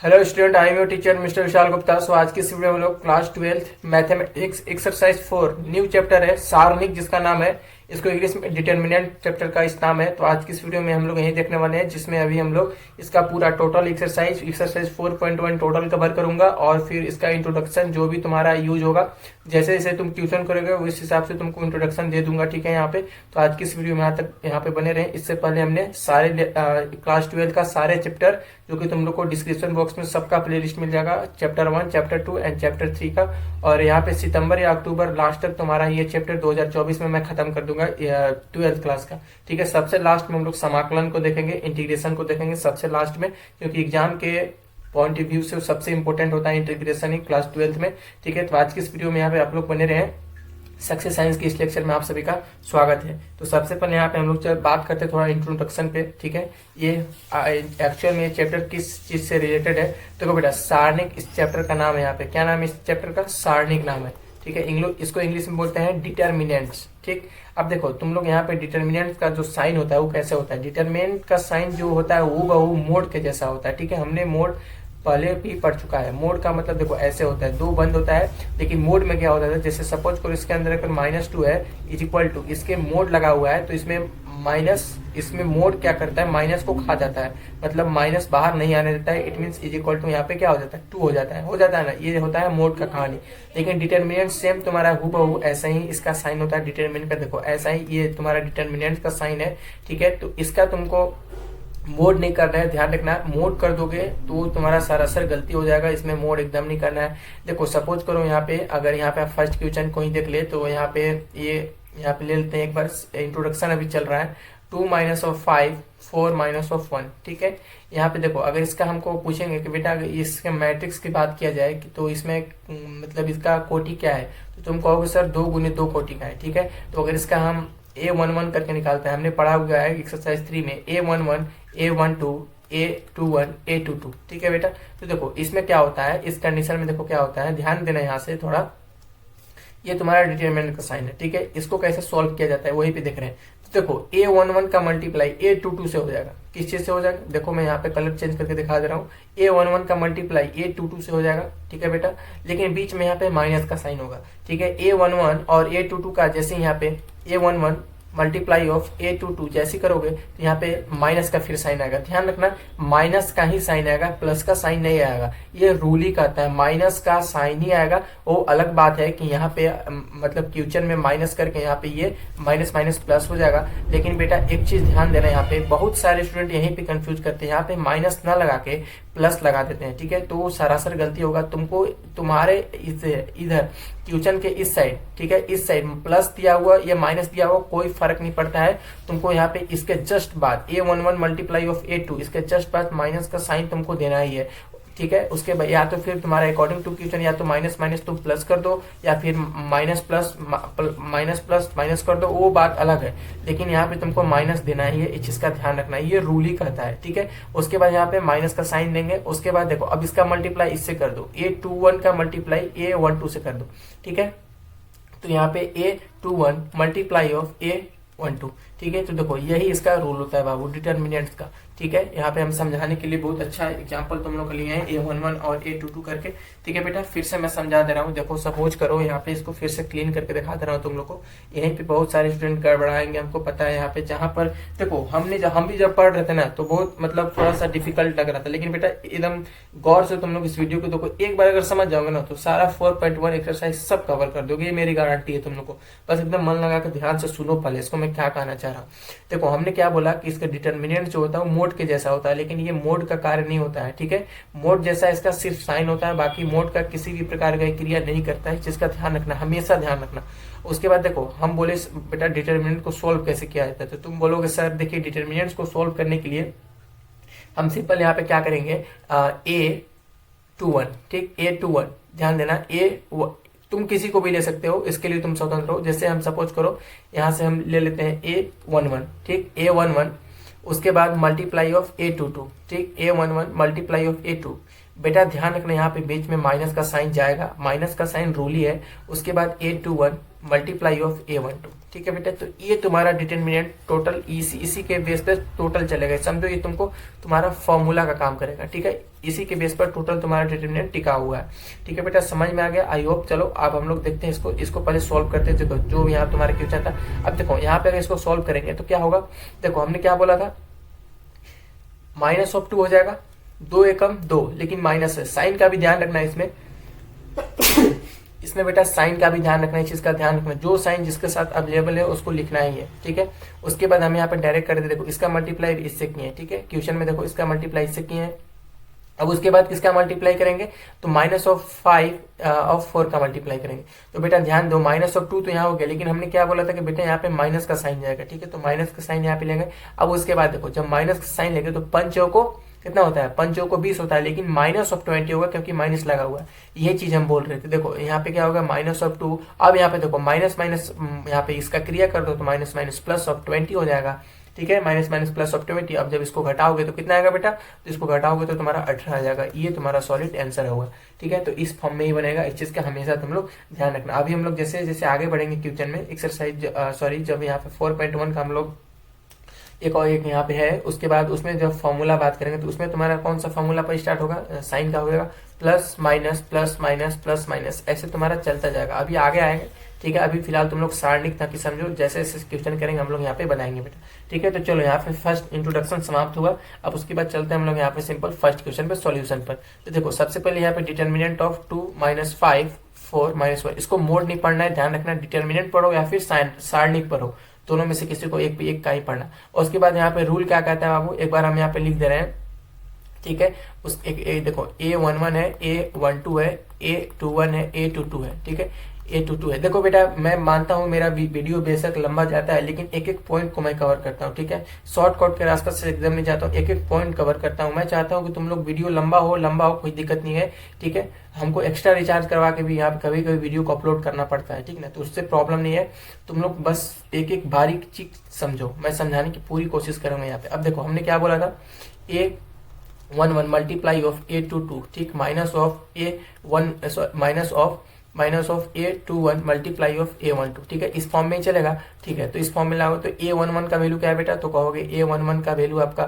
Hello student, I am your teacher mister Vishal Gupta. So आज की इस वीडियो में हम लोग class 12 mathematics exercise 4 new chapter है सारणिक, जिसका नाम है, इसको इंग्लिश में डिटर्मिनेंट चैप्टर का इस नाम है। तो आज की इस वीडियो में हम लोग यही देखने वाले हैं, जिसमें अभी हम लोग इसका पूरा टोटल एक्सरसाइज 4.1 टोटल कवर करूंगा, और फिर इसका इंट्रोडक्शन जो भी तुम्हारा यूज होगा, जैसे जैसे तुम ट्यूशन करोगे उस हिसाब से तुमको इंट्रोडक्शन दे दूंगा। ठीक है, यहाँ पे तो आज की इस वीडियो में यहाँ पे बने रहे। इससे पहले हमने सारे क्लास 12 का सारे चैप्टर, जो कि तुम लोग को डिस्क्रिप्शन बॉक्स में सबका प्लेलिस्ट मिल जाएगा, चैप्टर 1, चैप्टर 2 एंड चैप्टर 3 का। और यहाँ पे सितंबर या अक्टूबर लास्ट तक तुम्हारा ये चैप्टर 2024 में मैं खत्म कर दूंगा 12th क्लास का। ठीक है, सबसे लास्ट में हम लोग समाकलन को देखेंगे, इंटीग्रेशन को देखेंगे सबसे लास्ट में, क्योंकि एग्जाम के पॉइंट ऑफ व्यू से सबसे इंपॉर्टेंट होता है इंटीग्रेशन ही क्लास 12th में। ठीक है, तो आज की इस वीडियो में यहाँ पे आप लोग बने रहे। सक्सेस साइंस के इस लेक्चर में आप सभी का स्वागत है। तो सबसे पहले यहाँ पे हम लोग बात करते हैं थोड़ा इंट्रोडक्शन पे। ठीक है, ये एक्चुअल में ये चैप्टर किस चीज से रिलेटेड है। देखो बेटा, सारणिक इस चैप्टर का नाम है। यहाँ पे क्या नाम है इस चैप्टर का? सारणिक नाम है। ठीक है, इसको इंग्लिश में बोलते हैं डिटर्मिनेंट्स। ठीक, अब देखो तुम लोग यहाँ पे डिटर्मिनेंट का जो साइन होता है वो कैसे होता है। डिटर्मिनेंट का साइन जो होता है वो मोड के जैसा होता है। ठीक है, हमने मोड पहले भी पढ़ चुका है। मोड का मतलब देखो ऐसे होता है, दो बंद होता है, लेकिन मोड में क्या होता है, जैसे सपोज करो इसके अंदर अगर -2 है इज इक्वल टू, इसके मोड लगा हुआ है तो इसमें माइनस, इसमें मोड क्या करता है, माइनस को खा जाता है, मतलब माइनस बाहर नहीं आने देता है। It means is equal to यहाँ पे क्या हो जाता है, 2 हो जाता है ना। ये होता है मोड का कहानी। लेकिन डिटर्मिनेंट सेम तुम्हारा हूबहू ऐसा ही इसका साइन होता है। डिटर्मिनेंट का देखो ऐसा ही ये तुम्हारा डिटर्मिनेंट का साइन है। ठीक है, तो इसका तुमको मोड नहीं करना है, ध्यान रखना है। मोड कर दोगे तो तुम्हारा सरासर गलती हो जाएगा, इसमें मोड एकदम नहीं करना है। देखो सपोज करो यहाँ पे, अगर यहाँ पे आप फर्स्ट क्वेश्चन को ही देख ले तो यहाँ पे यहाँ पे ले लेते हैं एक बार, इंट्रोडक्शन अभी चल रहा है। 2 माइनस ऑफ 5 4 माइनस ऑफ 1। ठीक है, यहाँ पे देखो अगर इसका हमको पूछेंगे कि बेटा अगर इसके मैट्रिक्स की बात किया जाए तो इसमें मतलब इसका कोटि क्या है, तो तुम कहोगे सर 2 गुने 2 कोटि का है। ठीक है, तो अगर इसका हम A11 करके निकालते हैं, हमने पढ़ा हुआ है एक्सरसाइज 3 में A11 A12 A21 A22। ठीक है बेटा, तो देखो इसमें क्या होता है, इस कंडीशन में देखो क्या होता है, ध्यान देना यहाँ से थोड़ा। ये तुम्हारा डिटरमिनेंट का साइन है। ठीक है, इसको कैसे सॉल्व किया जाता है वही पे देख रहे हैं। तो देखो A11 का मल्टीप्लाई A22 से हो जाएगा। किस चीज से हो जाएगा, देखो मैं यहाँ पे कलर चेंज करके दिखा दे रहा हूँ। A11 का मल्टीप्लाई A22 से हो जाएगा। ठीक है बेटा, लेकिन बीच में यहाँ पे माइनस का साइन होगा। ठीक है, A11 और A22 का जैसे यहाँ पे A11 मल्टीप्लाई ऑफ A22 जैसे करोगे तो यहाँ पे माइनस का फिर साइन आएगा। ध्यान रखना, माइनस का ही साइन आएगा, प्लस का साइन नहीं आएगा। ये रूल ही कहता है माइनस का साइन ही आएगा। वो अलग बात है कि यहाँ पे मतलब क्वेश्चन में माइनस करके यहाँ पे ये माइनस माइनस प्लस हो जाएगा। लेकिन बेटा एक चीज ध्यान देना, यहाँ पे बहुत सारे स्टूडेंट यहीं पे कंफ्यूज करते हैं, यहाँ पे माइनस न लगा के प्लस लगा देते हैं। ठीक है, तो सरासर गलती होगा तुमको, तुम्हारे इधर क्वेश्चन के इस साइड, ठीक है, इस साइड प्लस दिया हुआ या माइनस दिया हुआ कोई फर्क नहीं पड़ता है। तुमको यहाँ पे इसके जस्ट बाद A11 मल्टीप्लाई ऑफ A2, इसके जस्ट बाद माइनस का साइन तुमको देना ही है। ठीक है, उसके बाद या तो फिर तुम्हारा अकॉर्डिंग टू क्वेश्चन या तो माइनस माइनस तुम प्लस कर दो, या फिर माइनस प्लस माइनस कर दो, वो बात अलग है। लेकिन यहाँ पे तुमको माइनस देना ही है, इस चीज का ध्यान रखना है, ये रूल ही कहता है। ठीक है, उसके बाद यहाँ पे माइनस का साइन देंगे। उसके बाद देखो अब इसका मल्टीप्लाई इससे कर दो, A21 का मल्टीप्लाई A12 से कर दो। ठीक है, तो यहाँ पे A21 मल्टीप्लाई ऑफ A12। ठीक है, तो देखो यही इसका रूल होता है बाबू डिटर्मिनेंट्स का। ठीक है, यहाँ पे हम समझाने के लिए बहुत अच्छा एग्जांपल तुम लोग के लिए हैं A11 और A22 करके। ठीक है बेटा, फिर से मैं समझा दे रहा हूँ। देखो सपोज करो यहाँ पे, इसको फिर से क्लीन करके दिखा दे रहा हूँ तुम लोग को। यहीं पे बहुत सारे स्टूडेंट गड़बड़ाएंगे, हमको पता है। यहाँ पे जहाँ पर देखो हम भी जब पढ़ रहे थे ना तो बहुत मतलब थोड़ा सा डिफिकल्ट लग रहा था, लेकिन बेटा एकदम गौर से तुम लोग इस वीडियो को देखो, एक बार अगर समझ जाओगे ना तो सारा 4.1 एक्सरसाइज सब कवर कर दोगे, ये मेरी गारंटी है तुम लोग को। बस एकदम मन लगा कर ध्यान से सुनो पहले इसको मैं क्या कहना चाह रहा हूँ। देखो हमने क्या बोला कि इसका डिटर्मिनेंट जो होता है वो मोड के जैसा होता है, लेकिन ये मोड का कार्य नहीं होता है। ठीक है, मोड जैसा इसका सिर्फ साइन होता है, बाकी मोड का किसी भी प्रकार का क्रिया नहीं करता है, जिसका ध्यान रखना, हमेशा ध्यान रखना। उसके बाद देखो हम बोले बेटा डिटर्मिनेंट को सोल्व कैसे किया जाता है, तो तुम बोलोगे सर देखिए डिटर्मिनेंट्स को सोल्व करने के लिए हम सिंपल यहाँ पे क्या करेंगे, A21। ठीक, A21 ध्यान देना, तुम किसी को भी ले सकते हो, इसके लिए तुम स्वतंत्र हो। जैसे हम सपोज करो यहाँ से हम ले लेते हैं A11। ठीक, A11 उसके बाद मल्टीप्लाई ऑफ A22। ठीक, A11 मल्टीप्लाई ऑफ A2। बेटा ध्यान रखना यहाँ पे बीच में माइनस का साइन जाएगा, माइनस का साइन रूल ही है। उसके बाद A21 मल्टीप्लाई ऑफ A12। ठीक है बेटा। तो ये तुम्हारा डिटर्मिनेंट टोटल इसी के बेस पे टोटल चलेगा, समझो ये तुमको तुम्हारा फॉर्मूला का काम करेगा, ठीक है। इसी के बेस पर टोटल तुम्हारा डिटर्मिनेंट टिका हुआ है, ठीक है बेटा। समझ में आ गया आई होप। चलो अब हम लोग देखते हैं इसको पहले सॉल्व करते हैं। देखो जो यहाँ तुम्हारा क्वेश्चन था, अब देखो यहाँ पे अगर इसको सॉल्व करेंगे तो क्या होगा। देखो हमने क्या बोला था, -2 हो जाएगा, 2 एकम 2, लेकिन माइनस है, साइन का भी ध्यान रखना है इसमें। इसमें बेटा साइन का भी ध्यान रखना है, चीज का ध्यान रखना है, जो साइन जिसके साथ अवेलेबल है उसको लिखना ही है, ठीक है। उसके बाद हम यहाँ पे डायरेक्ट कर देते, देखो इसका मल्टीप्लाई इससे किए हैं, ठीक है। क्वेश्चन में देखो इसका मल्टीप्लाई इससे किए हैं। अब उसके बाद किसका मल्टीप्लाई करेंगे, तो -4 का मल्टीप्लाई करेंगे। तो बेटा ध्यान दो, -2 तो यहाँ हो गया, लेकिन हमने क्या बोला था कि बेटा यहाँ पे माइनस का साइन जाएगा, ठीक है। तो माइनस का साइन यहाँ पे लेंगे। अब उसके बाद देखो जब माइनस का साइन लेंगे तो पंचों को कितना होता है, पंचों को 20 होता है, लेकिन -20 होगा क्योंकि माइनस लगा हुआ है। ये चीज हम बोल रहे थे। देखो यहाँ पे क्या होगा, -2। अब यहाँ पे देखो माइनस माइनस यहाँ पे इसका क्रिया कर दो तो माइनस माइनस +20 हो जाएगा, ठीक है। Minus minus +20। अब जब इसको घटाओगे तो कितना आएगा बेटा, तो इसको घटाओगे तो तुम्हारा 18 आ जाएगा। ये तुम्हारा सॉलिड आंसर होगा, ठीक है। तो इस फॉर्म में ही बनेगा, इस चीज का हमेशा तुम लोग ध्यान रखना। अभी हम लोग जैसे जैसे आगे बढ़ेंगे क्वेश्चन में, एक्सरसाइज जब यहाँ पे 4.1 का हम लोग एक और एक यहाँ पे है, उसके बाद उसमें जब फॉर्मूला बात करेंगे तो उसमें तुम्हारा कौन सा फॉर्मूला पर स्टार्ट होगा, साइन का होगा, plus minus plus minus plus minus, ऐसे तुम्हारा चलता जाएगा। अभी आगे आएंगे, ठीक है। अभी फिलहाल तुम लोग सारणिक ताकि समझो, जैसे जैसे क्वेश्चन करेंगे हम लोग यहाँ पे बनाएंगे बेटा, ठीक है। तो चलो यहाँ पे फर्स्ट इंट्रोडक्शन समाप्त हुआ। अब उसके बाद चलते हैं हम लोग यहाँ पे सिंपल फर्स्ट क्वेश्चन पे सॉल्यूशन पर। तो देखो सबसे पहले यहाँ पे डिटर्मिनेंट ऑफ 2 - 5 4 -1, इसको मोड नहीं पढ़ना है, ध्यान रखना। डिटर्मिनेंट पढ़ो या फिर सारणिक पढ़ो, दोनों में से किसी को एक का ही पढ़ना। और उसके बाद यहाँ पे रूल क्या कहता है बाबू, एक बार हम यहाँ पे लिख दे रहे हैं, ठीक है। उस एक देखो A11 है, A12 है, A21 है, A22 है, ठीक है। A22 है। देखो बेटा मैं मानता हूँ मेरा वीडियो बेशक लंबा जाता है, लेकिन एक एक पॉइंट को मैं कवर करता हूँ, ठीक है। शॉर्टकट के रास्ते से एकदम नहीं जाता हूँ, एक एक पॉइंट कवर करता हूँ। मैं चाहता हूँ कि तुम लोग वीडियो लंबा हो कोई दिक्कत नहीं है, ठीक है। हमको एक्स्ट्रा रिचार्ज करवा के भी यहाँ कभी कभी वीडियो को अपलोड करना पड़ता है, ठीक ना, तो उससे प्रॉब्लम नहीं है। तुम लोग बस एक एक बारीक चीज समझो, मैं समझाने की पूरी कोशिश करूंगा यहाँ पे। अब देखो हमने क्या बोला था, A11 मल्टीप्लाई ऑफ A22, ठीक, minus of A21 multiply of A12, ठीक है। इस फॉर्म में ही चलेगा, ठीक है। तो इस फॉर्म में लागो तो A11 का वैल्यू क्या है बेटा, तो कहोगे A11 का वैल्यू आपका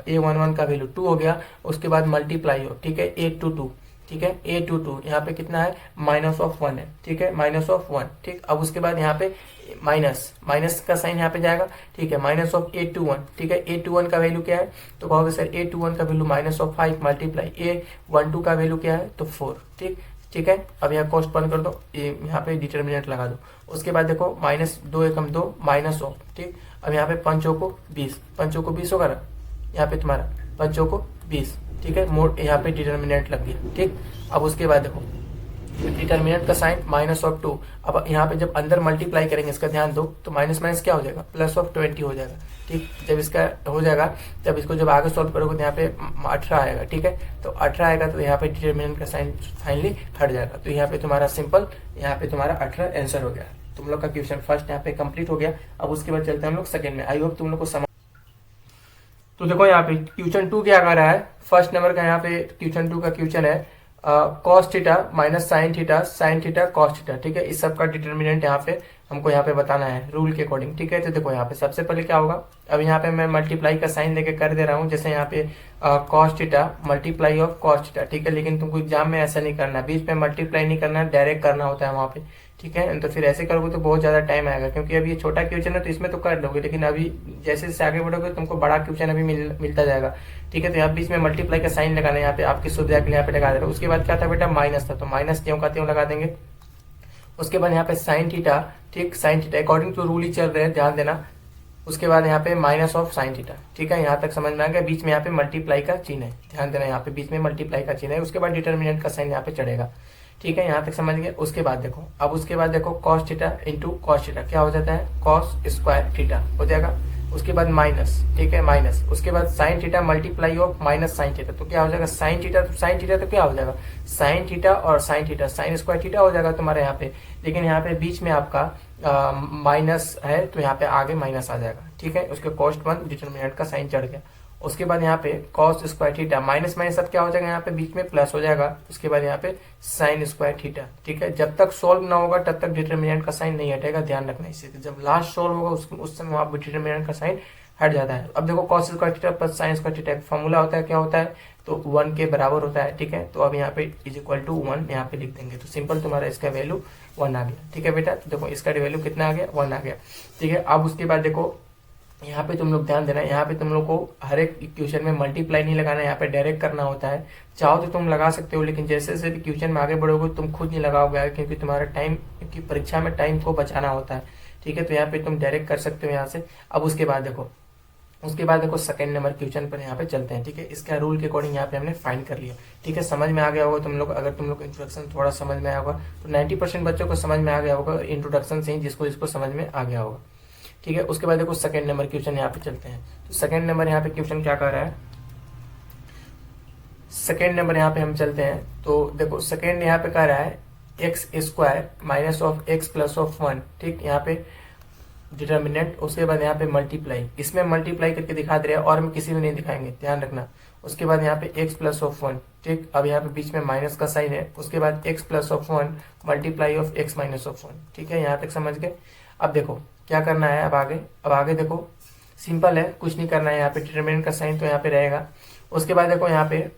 A11 का वैल्यू 2 हो गया। उसके बाद मल्टीप्लाई ऑफ, ठीक है, A22, ठीक है। A22 यहाँ पे कितना है, -1 है, ठीक है, -1, ठीक। अब उसके बाद यहाँ पे माइनस का साइन यहाँ पे जाएगा, ठीक है, -A21, ठीक है। A21 का वैल्यू क्या है, तो कहोगे सर A21 का वैल्यू -5 मल्टीप्लाई A12 का वैल्यू क्या है, तो 4, ठीक है। अब यहाँ कॉस्ट बंद कर दो, यहाँ पे डिटर्मिनेंट लगा दो। उसके बाद देखो -2 एकम 2 -100, ठीक। अब यहाँ पे पंचों को 20 होगा ना, यहाँ पे तुम्हारा पंचों को 20, ठीक है। मोड यहाँ पे डिटर्मिनेंट लग गया, ठीक। अब उसके बाद देखो डिटर्मिनेंट का साइन -2। अब यहाँ पे जब अंदर मल्टीप्लाई करेंगे, इसका ध्यान दो, तो माइनस माइनस क्या हो जाएगा, +20 हो जाएगा, ठीक। जब इसका हो जाएगा, जब इसको जब आगे सॉल्व करोगे तो यहाँ पे 18 आएगा, ठीक है। तो 18 आएगा तो यहाँ पे डिटर्मिनेंट का साइन फाइनली हट जाएगा। तो यहाँ पे तुम्हारा सिंपल, यहाँ पे तुम्हारा 18 आंसर हो गया। तुम लोग का क्वेश्चन फर्स्ट यहाँ पे कंप्लीट हो गया। अब उसके बाद चलते हैं हम लोग सेकंड में। आई होप तुम लोग को समझ। तो देखो यहाँ पे क्वेश्चन 2 क्या कर रहा है, फर्स्ट नंबर का यहाँ पे क्वेश्चन 2 का क्वेश्चन है cos theta minus sine theta cos theta, ठीक है। इस सब का डिटर्मिनेंट यहाँ पे हमको यहाँ पे बताना है रूल के अकॉर्डिंग, ठीक है। तो देखो यहाँ पे सबसे पहले क्या होगा, अब यहाँ पे मैं मल्टीप्लाई का साइन लेके कर दे रहा हूँ, जैसे यहाँ पे cos theta multiply of cos theta, ठीक है। लेकिन तुमको एग्जाम में ऐसा नहीं करना, बीच में मल्टीप्लाई नहीं करना, डायरेक्ट करना होता है वहाँ पे, ठीक है। तो फिर ऐसे करोगे तो बहुत ज्यादा टाइम आएगा, क्योंकि अभी ये छोटा क्वेश्चन है तो इसमें तो कर लोगे, लेकिन अभी जैसे जैसे आगे बढ़ोगे तुमको बड़ा क्वेश्चन अभी मिलता जाएगा, ठीक है। तो यहाँ बीच में मल्टीप्लाई का साइन लगाना है, यहाँ पे आपकी सुविधा के लिए यहाँ पे लगा दे रहा हूँ। उसके बाद क्या था बेटा, माइनस था, तो माइनस त्यों का त्यों लगा देंगे। उसके बाद यहाँ पे साइन थीटा, ठीक, sine theta according to rule ही चल रहे हैं, ध्यान देना। उसके बाद यहाँ पे माइनस ऑफ साइन थीटा, ठीक है। यहाँ तक समझ में आ गया। बीच में यहाँ पे मल्टीप्लाई का चिन्ह है, ध्यान देना, यहाँ पे बीच में मल्टीप्लाई का चिन्ह है। उसके बाद डिटर्मिनेंट का साइन यहाँ पे चढ़ेगा, ठीक है। यहाँ तक समझ गए। उसके बाद देखो, अब उसके बाद देखो cos theta into cos theta क्या हो जाता है, cos स्क्वायर थीटा हो जाएगा। उसके बाद माइनस, ठीक है, माइनस। उसके बाद sine theta multiply of minus sine theta, तो क्या हो जाएगा, साइन थीटा तो क्या हो जाएगा, साइन थीटा और sine theta, sine square theta हो जाएगा तुम्हारे यहाँ पे। लेकिन यहाँ पे बीच में आपका माइनस है, तो यहाँ पे आगे माइनस आ जाएगा, ठीक है। उसके कॉस्ट 1 डिटर्मिनेंट का साइन चढ़ गया। उसके बाद यहाँ पे cos square theta, minus minus सब क्या हो जाएगा यहाँ पे बीच में प्लस हो जाएगा, उसके बाद यहाँ पे साइन स्क्वायर थीटा। ठीक है, जब तक सोल्व ना होगा तब तक डिटर्मिनेंट का साइन नहीं हटेगा, ध्यान रखना इसे। जब लास्ट सोल्व होगा उस समय वहां पर डिटर्मिनेंट का साइन हट जाता है। अब देखो cos square theta plus sine square theta formula होता है, क्या होता है, तो 1 के बराबर होता है। ठीक है, तो अब यहाँ पे इज इक्वल टू 1 यहाँ पे लिख देंगे, तो सिंपल तुम्हारा इसका वैल्यू 1 आ गया। ठीक है बेटा, तो देखो इसका वैल्यू कितना आ गया, 1 आ गया। ठीक है, अब उसके बाद देखो यहाँ पे तुम लोग ध्यान देना, यहाँ पे तुम लोग को हर एक इक्वेशन में मल्टीप्लाई नहीं लगाना, यहाँ पे डायरेक्ट करना होता है। चाहो तो तुम लगा सकते हो, लेकिन जैसे जैसे इक्वेशन में आगे बढ़ोगे तुम खुद नहीं लगाओगे, क्योंकि तुम्हारा टाइम की परीक्षा में टाइम को बचाना होता है। ठीक है, तो यहाँ पे तुम डायरेक्ट कर सकते हो यहाँ से। अब उसके बाद देखो सेकंड नंबर क्वेश्चन पर यहाँ पे चलते हैं। ठीक है, इसका रूल के अकॉर्डिंग यहाँ पे हमने फाइंड कर लिया। ठीक है, समझ में आ गया होगा तुम लोग, अगर तुम लोग इंट्रोडक्शन थोड़ा समझ में आया होगा तो 90% बच्चों को समझ में आ गया होगा इंट्रोडक्शन से ही, जिसको समझ में आ गया होगा। ठीक है, उसके बाद देखो सेकंड नंबर क्वेश्चन यहाँ पे चलते हैं। तो सेकंड नंबर यहाँ पे क्वेश्चन क्या कर रहा है, सेकंड नंबर यहाँ पे हम चलते हैं। तो देखो सेकंड यहाँ पे कह रहा है x square minus of x plus of 1। ठीक, यहाँ पे डिटर्मिनेंट, उसके बाद यहाँ पे मल्टीप्लाई, इसमें मल्टीप्लाई करके दिखा दे रहा है और में किसी में नहीं दिखाएंगे, ध्यान रखना। उसके बाद यहाँ पे एक्स प्लस ऑफ 1। ठीक, अब यहाँ पे बीच में माइनस का साइन है, उसके बाद x plus of 1 multiply of x minus of 1। ठीक है, यहाँ तक समझ गए। अब देखो क्या करना है, अब आगे देखो सिंपल है, कुछ नहीं करना है। यहाँ पे डिटर्मिनेंट का साइन तो यहाँ पे रहेगा। उसके बाद देखो यहाँ पे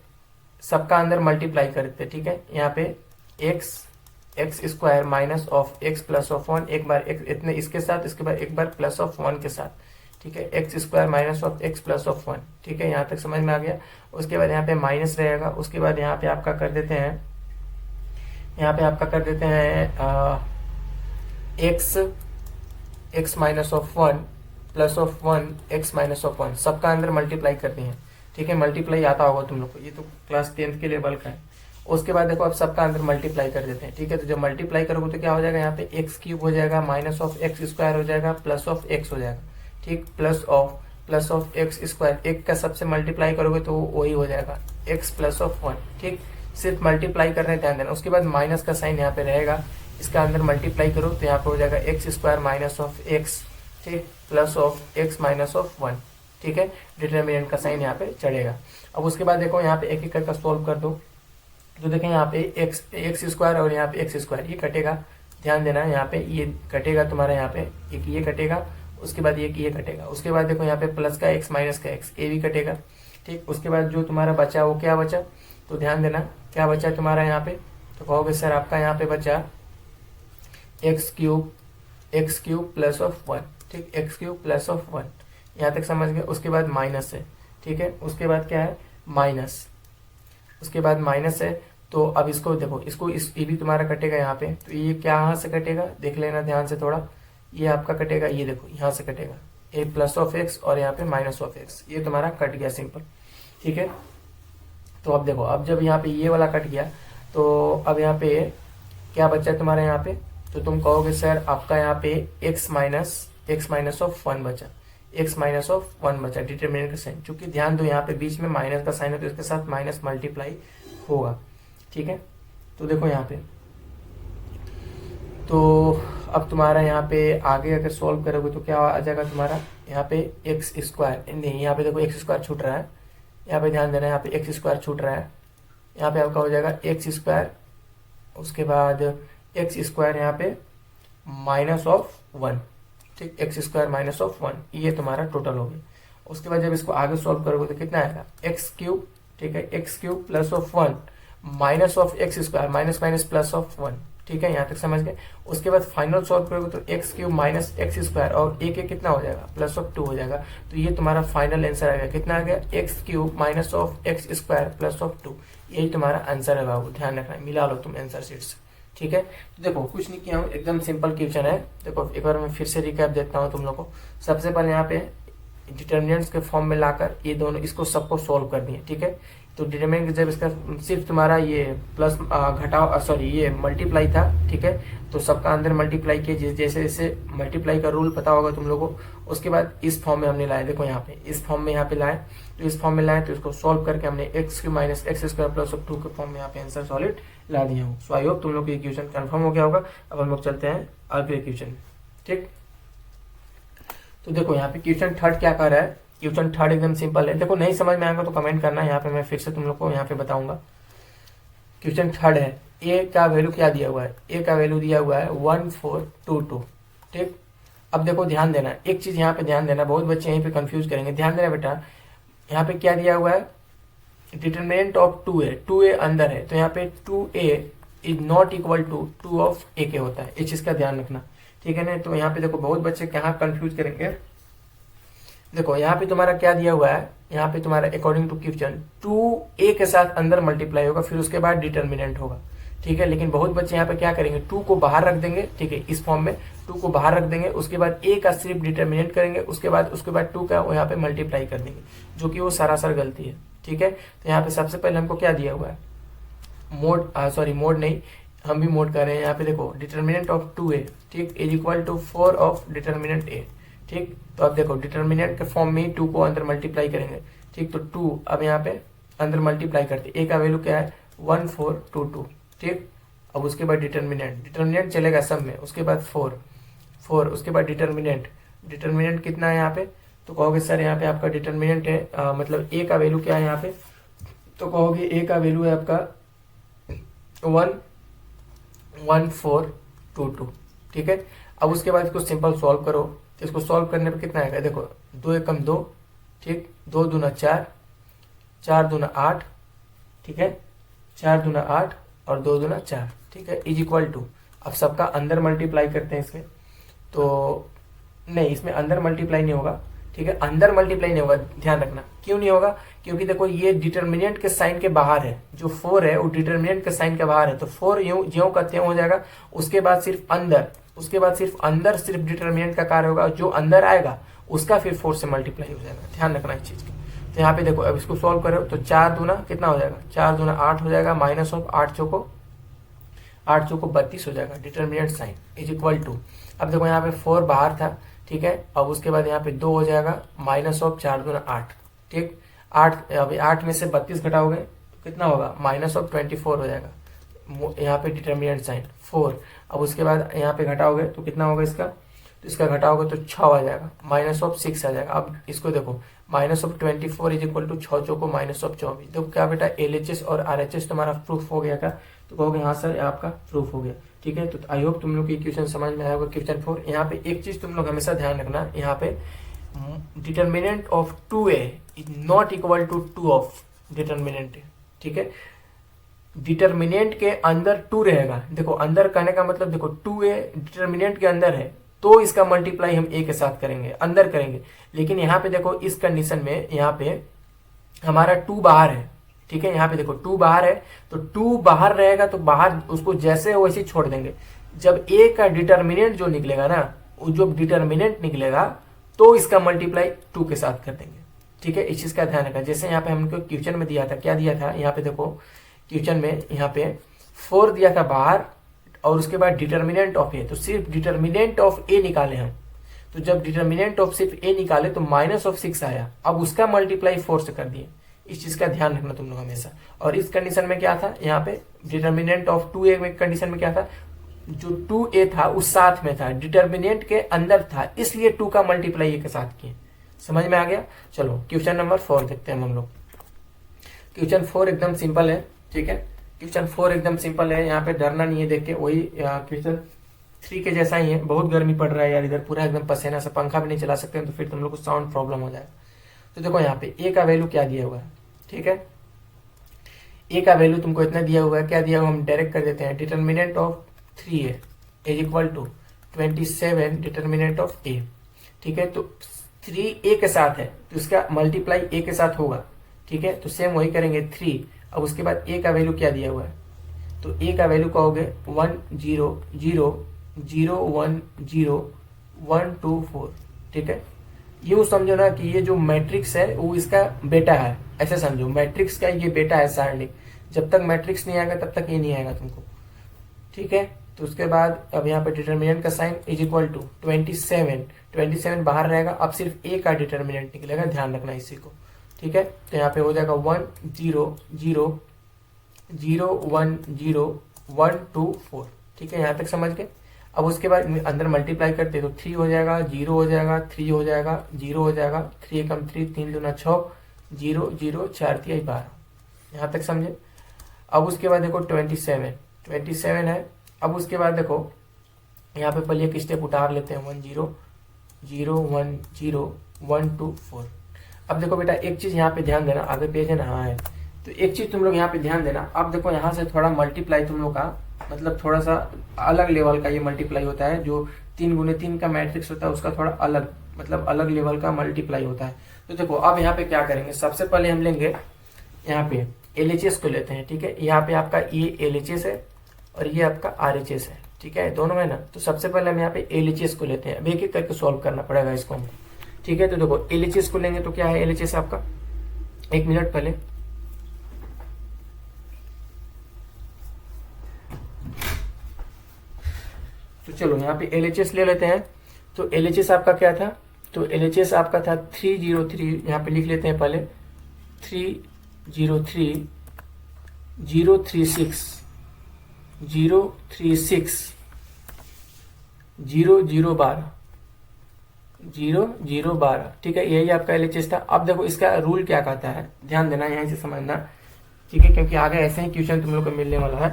सबका अंदर मल्टीप्लाई करते हैं। ठीक है, यहाँ पे x square minus of x plus of 1, एक बार एक्स इतने इसके साथ, इसके बाद एक बार प्लस ऑफ 1 के साथ। ठीक है, x square minus of x plus of 1। ठीक है, यहाँ तक समझ में आ गया। उसके बाद यहाँ पे माइनस रहेगा, उसके बाद यहाँ पे आपका कर देते हैं, x minus of 1 plus of 1 x minus of 1, सबका अंदर मल्टीप्लाई करते हैं। ठीक है, मल्टीप्लाई आता होगा तुम लोग को, ये तो क्लास 10th के लेवल का है। उसके बाद देखो अब सबका अंदर मल्टीप्लाई कर देते हैं। ठीक है, तो जब मल्टीप्लाई करोगे तो क्या हो जाएगा, यहाँ पे एक्स क्यूब हो जाएगा माइनस ऑफ एक्स स्क्वायर हो जाएगा प्लस ऑफ एक्स हो जाएगा। ठीक, प्लस ऑफ एक्स स्क्वायर, एक का सबसे मल्टीप्लाई करोगे तो वही हो जाएगा एक्स प्लस ऑफ 1। ठीक, सिर्फ मल्टीप्लाई करने ध्यान देना। उसके बाद माइनस का साइन यहाँ पे रहेगा, इसका अंदर मल्टीप्लाई करो तो यहाँ पे हो जाएगा x square minus of x, ठीक, plus of x minus of 1। ठीक है, डिटर्मिनेंट का साइन यहाँ पे चढ़ेगा। अब उसके बाद देखो यहाँ पे एक एक करके सॉल्व कर दो, तो देखें यहाँ पे एक्स स्क्वायर और यहाँ पे एक्स स्क्वायर ये कटेगा, ध्यान देना। यहाँ पे ये कटेगा तुम्हारा, यहाँ पे एक ये कटेगा, उसके बाद ये कटेगा। उसके बाद देखो यहाँ पे प्लस का एक्स माइनस का एक्स, ये भी कटेगा। ठीक, उसके बाद जो तुम्हारा बचा वो क्या बचा, तो ध्यान देना क्या बचा तुम्हारा यहाँ पे, तो कहोगे सर आपका यहाँ पे बचा एक्स क्यूब प्लस ऑफ 1। ठीक, एक्स क्यूब प्लस ऑफ 1, यहाँ तक समझ गए। उसके बाद माइनस है। ठीक है, उसके बाद क्या है, माइनस, उसके बाद माइनस है। तो अब इसको देखो, ये भी तुम्हारा कटेगा यहाँ पे, तो ये क्या यहाँ से कटेगा, देख लेना ध्यान से थोड़ा, ये आपका कटेगा, ये देखो यहाँ से कटेगा, ये प्लस ऑफ एक्स और यहाँ पे माइनस ऑफ एक्स, ये तुम्हारा कट गया सिंपल। ठीक है, तो अब देखो, अब जब यहाँ पे ये वाला कट गया तो अब यहाँ पे क्या बचा तुम्हारा यहाँ पे, तो तुम कहोगे सर आपका यहाँ पे एक्स माइनस ऑफ 1 बचा, एक्स माइनस ऑफ 1 बचा डिटर्मिनेंट का साइन। चूंकि ध्यान दो यहाँ पे बीच में माइनस का साइन है तो इसके साथ माइनस मल्टीप्लाई होगा। ठीक है, तो देखो यहाँ पे, तो अब तुम्हारा यहाँ पे आगे अगर सॉल्व करोगे तो क्या आ जाएगा तुम्हारा, यहाँ पे एक्स स्क्वायर नहीं, यहाँ पे देखो एक्स स्क्वायर छूट रहा है, यहाँ पे ध्यान देना, यहाँ पे एक्स स्क्वायर छूट रहा है, यहाँ पे आपका हो जाएगा एक्स स्क्वायर, उसके बाद एक्स स्क्वायर यहाँ पे माइनस ऑफ 1। ठीक, एक्स स्क्वायर माइनस ऑफ 1, ये तुम्हारा टोटल हो गया। उसके बाद जब इसको आगे सॉल्व करोगे तो कितना आएगा, एक्स क्यूब, ठीक है, x cube plus of 1 minus of x square, minus minus plus of 1। ठीक है, यहाँ तक समझ गए। उसके बाद फाइनल सॉल्व करोगे तो x cube minus x square और एक कितना हो जाएगा, प्लस ऑफ 2 हो जाएगा। तो ये तुम्हारा फाइनल आंसर आ गया, कितना आ गया, x cube minus of x square plus of 2, यही तुम्हारा आंसर है बाबू, ध्यान रखना, मिला लो तुम आंसर शीट से। ठीक है, तो देखो कुछ नहीं किया हूँ, एकदम सिंपल क्वेश्चन है। देखो एक बार मैं फिर से रिकैप देता हूँ तुम लोग को। सबसे पहले यहाँ पे डिटर्मिनेंट्स के फॉर्म में लाकर ये दोनों इसको सबको सॉल्व कर दिए। ठीक है, तो डिटर्मिनेंट जब इसका सिर्फ तुम्हारा ये प्लस घटाव सॉरी ये मल्टीप्लाई था। ठीक है, तो सबका अंदर मल्टीप्लाई किए, जैसे जैसे मल्टीप्लाई का रूल पता होगा तुम लोगों को। उसके बाद इस फॉर्म में हमने लाए, देखो यहाँ पे इस फॉर्म में यहाँ पे लाए, तो इस फॉर्म में लाए तो इसको सॉल्व करके हमने x cube minus x square plus of 2 के फॉर्म में यहाँ पे आंसर सॉलिड ला दिया हूँ। सो आई होप तुम लोग को इक्वेशन कंफर्म हो गया होगा। अब हम लोग चलते हैं अगले क्वेश्चन में। ठीक, तो देखो यहाँ पे क्वेश्चन थर्ड क्या कर रहा है, क्वेश्चन थर्ड एकदम सिंपल है। देखो नहीं समझ में आएगा तो कमेंट करना, यहाँ पे मैं फिर से तुम लोग को यहाँ पे बताऊंगा। क्वेश्चन थर्ड है, ए का वैल्यू क्या दिया हुआ है, ए का वैल्यू दिया हुआ है 1422। ठीक, अब देखो ध्यान देना, एक चीज यहाँ पे ध्यान देना, बहुत बच्चे यहीं पे कंफ्यूज करेंगे। ध्यान देना बेटा, यहाँ पे क्या दिया हुआ है, डिटरमिनेंट ऑफ 2a, 2a अंदर है, तो यहाँ पे 2a is not equal to 2 of a के होता है, इस चीज का ध्यान रखना। ठीक है ना, तो यहाँ पे देखो बहुत बच्चे कहाँ कंफ्यूज करेंगे। देखो यहाँ पे तुम्हारा क्या दिया हुआ है, यहाँ पे तुम्हारा अकॉर्डिंग टू क्वेश्चन 2a के साथ अंदर मल्टीप्लाई होगा, फिर उसके बाद डिटरमिनेंट होगा। ठीक है, लेकिन बहुत बच्चे यहाँ पे क्या करेंगे, 2 को बाहर रख देंगे। ठीक है, इस फॉर्म में 2 को बाहर रख देंगे, उसके बाद a का सिर्फ डिटरमिनेंट करेंगे, उसके बाद 2 का यहाँ पे मल्टीप्लाई कर देंगे, जो कि वो सरासर गलती है। ठीक है, तो यहाँ पे सबसे पहले हमको क्या दिया हुआ है, मोड, सॉरी मोड नहीं, हम भी मोड कर रहे हैं। यहाँ पे देखो डिटरमिनेंट ऑफ 2a, ठीक, is equal to 4 of determinant a। ठीक, तो अब देखो डिटरमिनेंट के फॉर्म में 2 को अंदर मल्टीप्लाई करेंगे। ठीक, तो 2 अब यहाँ पे अंदर मल्टीप्लाई करते, a का वैल्यू क्या है 1422। ठीक, अब उसके बाद डिटरमिनेंट चलेगा सब में, उसके बाद 4 उसके बाद डिटरमिनेंट कितना है यहाँ पे, तो कहोगे सर यहाँ पे आपका डिटरमिनेंट है मतलब a का वैल्यू क्या है यहाँ पे, तो कहोगे a का वैल्यू है आपका 1422। ठीक है, अब उसके बाद इसको सिंपल सॉल्व करो, तो इसको सॉल्व करने पे कितना आएगा, देखो 2 एकम 2, ठीक, 2 दूना 4, 4 दूना 8, ठीक है, 4 दूना 8 और 2 दूना 4, ठीक है, इज इक्वल टू, अब सबका अंदर मल्टीप्लाई करते हैं इसमें, तो नहीं इसमें अंदर मल्टीप्लाई नहीं होगा। ठीक है, अंदर मल्टीप्लाई नहीं होगा, ध्यान रखना क्यों नहीं होगा, क्योंकि देखो ये डिटरमिनेंट के साइन के बाहर है, जो 4 है वो डिटरमिनेंट के साइन के बाहर है, तो 4 यूं ज्यों का त्यों हो जाएगा। उसके बाद सिर्फ अंदर सिर्फ डिटरमिनेंट का कार्य होगा, जो अंदर आएगा उसका फिर 4 से मल्टीप्लाई हो जाएगा, ध्यान रखना इस चीज का। तो यहाँ पे देखो अब इसको सॉल्व करो, तो 4 दूना कितना हो जाएगा, 4 दूना 8 हो जाएगा, माइनस ऑफ 8 चौको 32 हो जाएगा, determinant sign is equal to, अब देखो यहाँ पे 4 बाहर था। ठीक है, अब उसके बाद यहाँ पे 2 हो जाएगा, माइनस ऑफ 4 दूना 8, ठीक, 8 अभी 8 में से 32 घटाओगे तो कितना होगा, माइनस ऑफ 24 हो जाएगा, यहाँ पे डिटरमिनेंट साइन 4। अब उसके बाद यहाँ पे घटाओगे तो कितना होगा इसका, तो इसका घटाओगे तो 6 आ जाएगा, माइनस ऑफ 6 आ जाएगा। अब इसको देखो minus of 24 is equal to 6 चौको माइनस ऑफ 24। देखो क्या बेटा LHS और RHS तुम्हारा प्रूफ हो गया था, तो कहोगे हाँ सर आपका प्रूफ हो गया। ठीक है, तो आई होप तुम लोग की क्वेश्चन समझ में आया होगा। क्वेश्चन 4, यहाँ पे एक चीज तुम लोग हमेशा ध्यान रखना, यहाँ पे determinant of 2a is not equal to 2 of determinant. ठीक है, डिटरमिनेंट के अंदर 2 रहेगा, देखो अंदर कहने का मतलब देखो 2a डिटरमिनेंट के अंदर है, तो इसका मल्टीप्लाई हम a के साथ करेंगे, अंदर करेंगे। लेकिन यहाँ पे देखो इस कंडीशन में यहाँ पे हमारा 2 बाहर है। ठीक है, यहाँ पे देखो 2 बाहर है, तो 2 बाहर रहेगा तो बाहर उसको जैसे वैसे ही छोड़ देंगे। जब a का डिटरमिनेंट जो निकलेगा ना, वो जो डिटरमिनेंट निकलेगा तो इसका मल्टीप्लाई 2 के साथ कर देंगे। ठीक है, इस चीज का ध्यान रखना। जैसे यहाँ पे हमको क्वेश्चन में दिया था, क्या दिया था, यहाँ पे देखो क्वेश्चन में यहाँ पे 4 दिया था बाहर और उसके बाद डिटरमिनेंट ऑफ ए, तो सिर्फ डिटरमिनेंट ऑफ ए निकाले हम। तो जब डिटरमिनेंट ऑफ सिर्फ ए निकाले तो माइनस ऑफ 6 आया, अब उसका मल्टीप्लाई 4 से कर दिए। इस चीज का ध्यान रखना तुम लोग हमेशा। और इस कंडीशन में क्या था, यहाँ पे डिटरमिनेंट ऑफ 2a में कंडीशन में क्या था, जो 2a था उस साथ में था, डिटरमिनेंट के अंदर था, इसलिए 2 का मल्टीप्लाई ए के साथ किए। समझ में आ गया। चलो क्वेश्चन नंबर 4 देखते हैं हम लोग। क्वेश्चन 4 एकदम सिंपल है। ठीक है, क्वेश्चन 4 एकदम सिंपल है, यहाँ पे डरना नहीं है देख के, वही क्वेश्चन 3 के जैसा ही है। बहुत गर्मी पड़ रहा है यार, इधर पूरा एकदम पसीना से, पंखा भी नहीं चला सकते हैं तो फिर तुम लोग को साउंड प्रॉब्लम हो जाएगा। तो देखो यहाँ पे a का वैल्यू क्या दिया हुआ है। ठीक है, a का वैल्यू तुमको इतना दिया हुआ है, क्या दिया हुआ हम डायरेक्ट कर देते हैं, determinant of 3a is equal to 27 determinant of a। ठीक है, तो 3a के साथ है तो इसका मल्टीप्लाई a के साथ होगा। ठीक है, तो सेम वही करेंगे 3। अब उसके बाद a का वैल्यू क्या दिया हुआ है, तो a का वैल्यू कहोगे 1 0 0 0 1 0 1 2 4। ठीक है, यूं समझो ना कि ये जो मैट्रिक्स है वो इसका बेटा है, ऐसे समझो मैट्रिक्स का ये बेटा है सारणिक। जब तक मैट्रिक्स नहीं आएगा तब तक ये नहीं आएगा तुमको। ठीक है, तो उसके बाद अब यहाँ पे डिटरमिनेंट का साइन इज इक्वल टू 27 बाहर रहेगा, अब सिर्फ a का डिटरमिनेंट निकलेगा, ध्यान रखना इसी को। ठीक है, तो यहाँ पे हो जाएगा 1 0 0 0 1 0 1 2 4। ठीक है, यहाँ तक समझ गए। अब उसके बाद अंदर मल्टीप्लाई करते तो 3 हो जाएगा, 0 हो जाएगा, 3 हो जाएगा, 0 हो जाएगा, 3 एकम 3, 3 दूना 6, 0 0 4 3 12। यहाँ तक समझे। अब उसके बाद देखो 27 है। अब उसके बाद देखो यहाँ पे पहले एक स्टेप उतार लेते हैं, 1 0 0 1 0 1 2 4। अब देखो बेटा एक चीज यहाँ पे ध्यान देना, आगे पेज है ना, हाँ है, तो एक चीज तुम लोग यहाँ पे ध्यान देना। अब देखो यहाँ से थोड़ा मल्टीप्लाई तुम लोग का मतलब थोड़ा सा अलग लेवल का ये मल्टीप्लाई होता है, जो 3 गुने 3 का मैट्रिक्स होता है उसका थोड़ा अलग मतलब अलग लेवल का मल्टीप्लाई होता है। तो देखो अब यहाँ पे क्या करेंगे, सबसे पहले हम लेंगे यहाँ पे LHS को लेते हैं, ठीक है। यहाँ पे आपका ये LHS है और ये आपका RHS है, ठीक है, दोनों है ना। तो सबसे पहले हम यहाँ पे LHS को लेते हैं, अब एक एक करके सॉल्व करना पड़ेगा इसको हमको, ठीक है। तो देखो LHS को लेंगे तो क्या है LHS आपका, एक मिनट पहले तो चलो यहाँ पे LHS ले लेते हैं। तो LHS आपका क्या था, तो LHS आपका था 303, यहाँ पे लिख लेते हैं पहले 303 036 036 0012 0012, ठीक है, यही आपका LHS था। अब देखो इसका रूल क्या कहता है, ध्यान देना यहीं से समझना, ठीक है, क्योंकि आगे ऐसे ही क्वेश्चन तुम लोग को मिलने वाला है।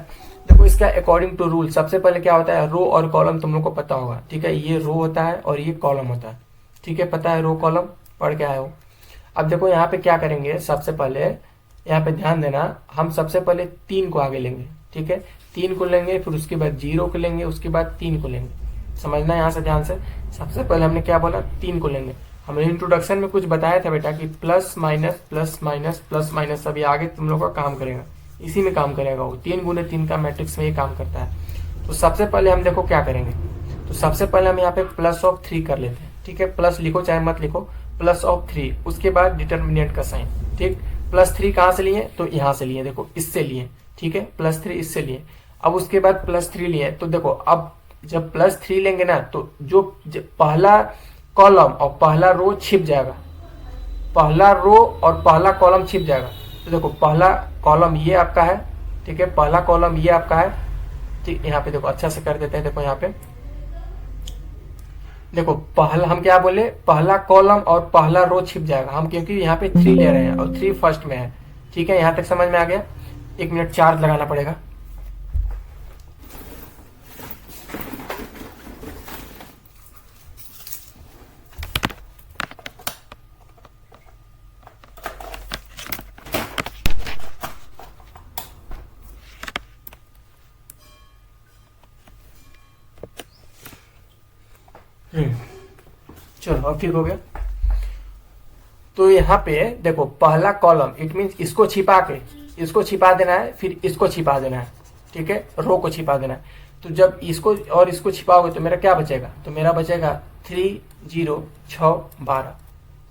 देखो इसका अकॉर्डिंग टू रूल सबसे पहले क्या होता है, रो और कॉलम तुम लोग को पता होगा, ठीक है, ये रो होता है और ये कॉलम होता है, ठीक है, पता है रो कॉलम पढ़ के आए हो। अब देखो यहाँ पे क्या करेंगे, सबसे पहले यहाँ पे ध्यान देना, हम सबसे पहले 3 को आगे लेंगे, ठीक है, 3 को लेंगे, फिर उसके बाद 0 को लेंगे, उसके बाद 3 को लेंगे, समझना यहाँ से ध्यान से। सबसे पहले हमने क्या बोला, 3 को लेंगे। हमने इंट्रोडक्शन में कुछ बताया था बेटा कि plus minus plus minus plus minus, अभी आगे तुम लोग का काम करेगा, इसी में काम करेगा वो, 3 गुने 3 का मैट्रिक्स में ये काम करता है। तो सबसे पहले हम देखो क्या करेंगे, तो सबसे पहले हम यहाँ पे प्लस ऑफ 3 कर लेते हैं, ठीक है, प्लस लिखो चाहे मत लिखो, प्लस ऑफ 3, उसके बाद डिटर्मिनेंट का साइन, ठीक। प्लस 3 कहाँ से लिए, तो यहाँ से लिए, देखो इससे लिए, ठीक है, प्लस 3 इससे लिए। अब उसके बाद प्लस 3 लिए, तो देखो अब जब प्लस 3 लेंगे ना तो जो पहला कॉलम और पहला रो छिप जाएगा, पहला रो और पहला कॉलम छिप जाएगा। तो देखो पहला कॉलम ये आपका है, ठीक है, पहला कॉलम ये आपका है, ठीक, यहाँ पे देखो अच्छा से कर देते हैं, देखो यहाँ पे देखो पहला हम क्या बोले, पहला कॉलम और पहला रो छिप जाएगा, हम क्योंकि यहाँ पे 3 ले रहे हैं और 3 फर्स्ट में है, ठीक है, यहाँ तक समझ में आ गया। 1 मिनट चार्ज लगाना पड़ेगा। चलो अब ठीक हो गया। तो यहाँ पे देखो पहला कॉलम, इट मीन इसको छिपा के इसको छिपा देना है, फिर इसको छिपा देना है, ठीक है, रो को छिपा देना है। तो जब इसको और इसको छिपाओगे तो मेरा क्या बचेगा, तो मेरा बचेगा 3 0 6 12,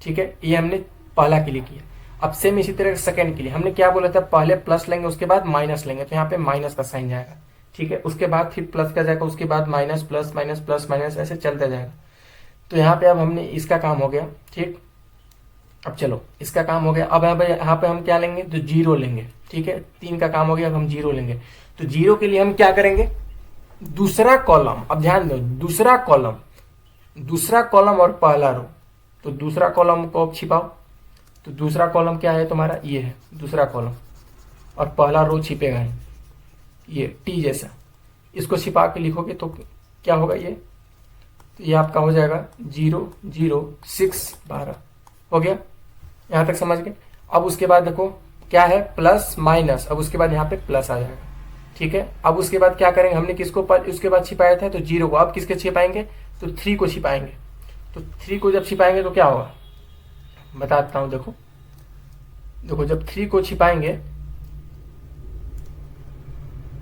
ठीक है, ये हमने पहला के लिए किया। अब सेम इसी तरह सेकंड के लिए हमने क्या बोला था, पहले प्लस लेंगे उसके बाद माइनस लेंगे, तो यहाँ पे माइनस का साइन जाएगा, ठीक है, उसके बाद फिर प्लस का जाएगा, उसके बाद minus plus minus plus minus ऐसे चलता जाएगा। तो यहाँ पे अब हमने इसका काम हो गया, ठीक। अब चलो इसका काम हो गया, अब यहाँ पे हम क्या लेंगे, तो 0 लेंगे, ठीक है, 3 का काम हो गया, अब हम 0 लेंगे। तो 0 के लिए हम क्या करेंगे, दूसरा कॉलम, अब ध्यान दो, दूसरा कॉलम और पहला रो, तो दूसरा कॉलम को अब छिपाओ। तो दूसरा कॉलम क्या है तुम्हारा, ये है दूसरा कॉलम, और पहला रो छिपेगा ये टी जैसा, इसको छिपा के लिखोगे तो क्या होगा, ये आपका हो जाएगा 0 0 6 12, हो गया, यहां तक समझ गए। अब उसके बाद देखो क्या है, प्लस माइनस, अब उसके बाद यहाँ पे प्लस आ जाएगा, ठीक है। अब उसके बाद क्या करेंगे, हमने किसको उसके बाद छिपाया था, तो 0 को, अब किसके छिपाएंगे, तो 3 को छिपाएंगे। तो 3 को जब छिपाएंगे तो क्या होगा, बताता हूं, देखो जब 3 को छिपाएंगे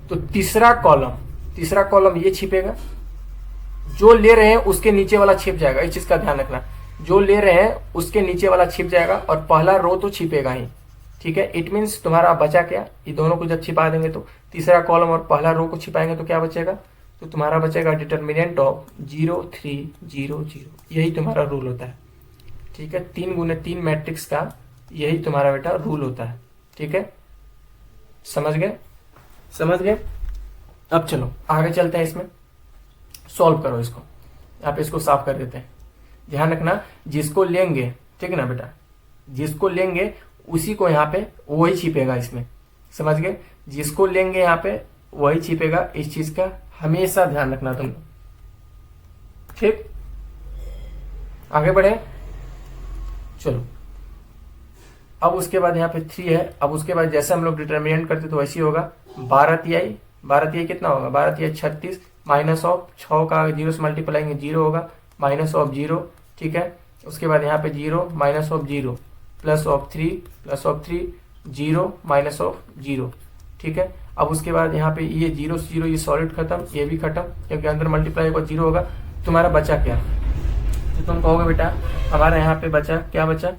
तो तीसरा कॉलम ये छिपेगा, जो ले रहे हैं उसके नीचे वाला छिप जाएगा, इस चीज का ध्यान रखना, जो ले रहे हैं उसके नीचे वाला छिप जाएगा और पहला रो तो छिपेगा ही, ठीक है। इट मीन्स तुम्हारा बचा क्या, ये दोनों को जब छिपा देंगे तो तीसरा कॉलम और पहला रो को छिपाएंगे तो क्या बचेगा, तो तुम्हारा बचेगा डिटर्मिनेंट ऑफ 0 3 0 0, यही तुम्हारा रूल होता है, ठीक है। 3 गुने 3 मैट्रिक्स का यही तुम्हारा बेटा रूल होता है, ठीक है, समझ गए। अब चलो आगे चलते हैं इसमें, सॉल्व करो इसको। यहाँ पे इसको साफ कर देते हैं। ध्यान रखना, जिसको लेंगे, ठीक है ना बेटा, जिसको लेंगे उसी को यहाँ पे वही छिपेगा इसमें, समझ गए? जिसको लेंगे यहाँ पे वही छिपेगा, इस चीज का हमेशा ध्यान रखना तुम। ठीक, आगे बढ़े, चलो। अब उसके बाद यहाँ पे 3 है। अब उसके बाद जैसे हम लोग डिटर्मिनेंट करते तो वैसे ही होगा। 12 कितना होगा? 12 36 माइनस ऑफ 6 का 0 से मल्टीप्लाई 0 होगा, माइनस ऑफ 0, ठीक है। उसके बाद यहाँ पे 0 minus of 0 plus of 3 0 minus of 0, ठीक है। अब उसके बाद यहाँ पे ये 0 से 0 ये सॉलिड खत्म, ये भी खत्म, क्योंकि अंदर मल्टीप्लाई होगा 0 होगा। तुम्हारा बचा क्या? तो तुम कहोगे बेटा हमारा यहाँ पे बचा क्या? बचा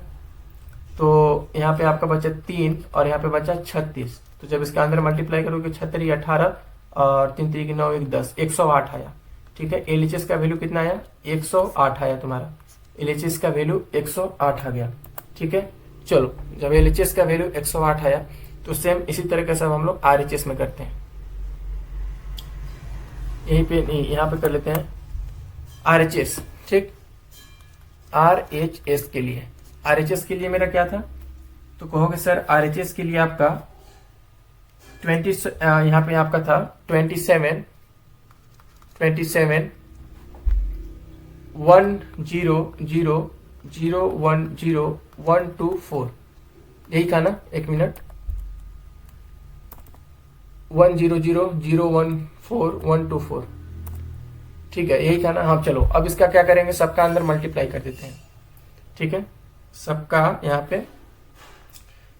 तो यहाँ पे आपका बचा 3 और यहाँ पे बचा 36। तो जब इसका अंदर मल्टीप्लाई करोगे 36 18 और 3 3 9 1 10, 108 आया, ठीक है। एलएचएस का वैल्यू कितना आया? 108 आया तुम्हारा। एलएचएस का वैल्यू 108 आ गया, ठीक है। चलो, जब एलएचएस का वैल्यू 108 आया तो सेम इसी तरीके से हम लोग आरएचएस में करते हैं। यहीं पे नहीं, यहाँ पे कर लेते हैं आरएचएस, ठीक। आरएचएस के लिए, आरएचएस के लिए मेरा क्या था? तो कहोगे सर आरएचएस के लिए आपका 20, यहाँ पे आपका था 27 1 0 0 0 1 0 1 2 4, यही था ना? एक मिनट, 1 0 0 0 1 4 1 2 4, ठीक है, यही था ना? हाँ चलो, अब इसका क्या करेंगे? सबका अंदर मल्टीप्लाई कर देते हैं, ठीक है। सबका यहाँ पे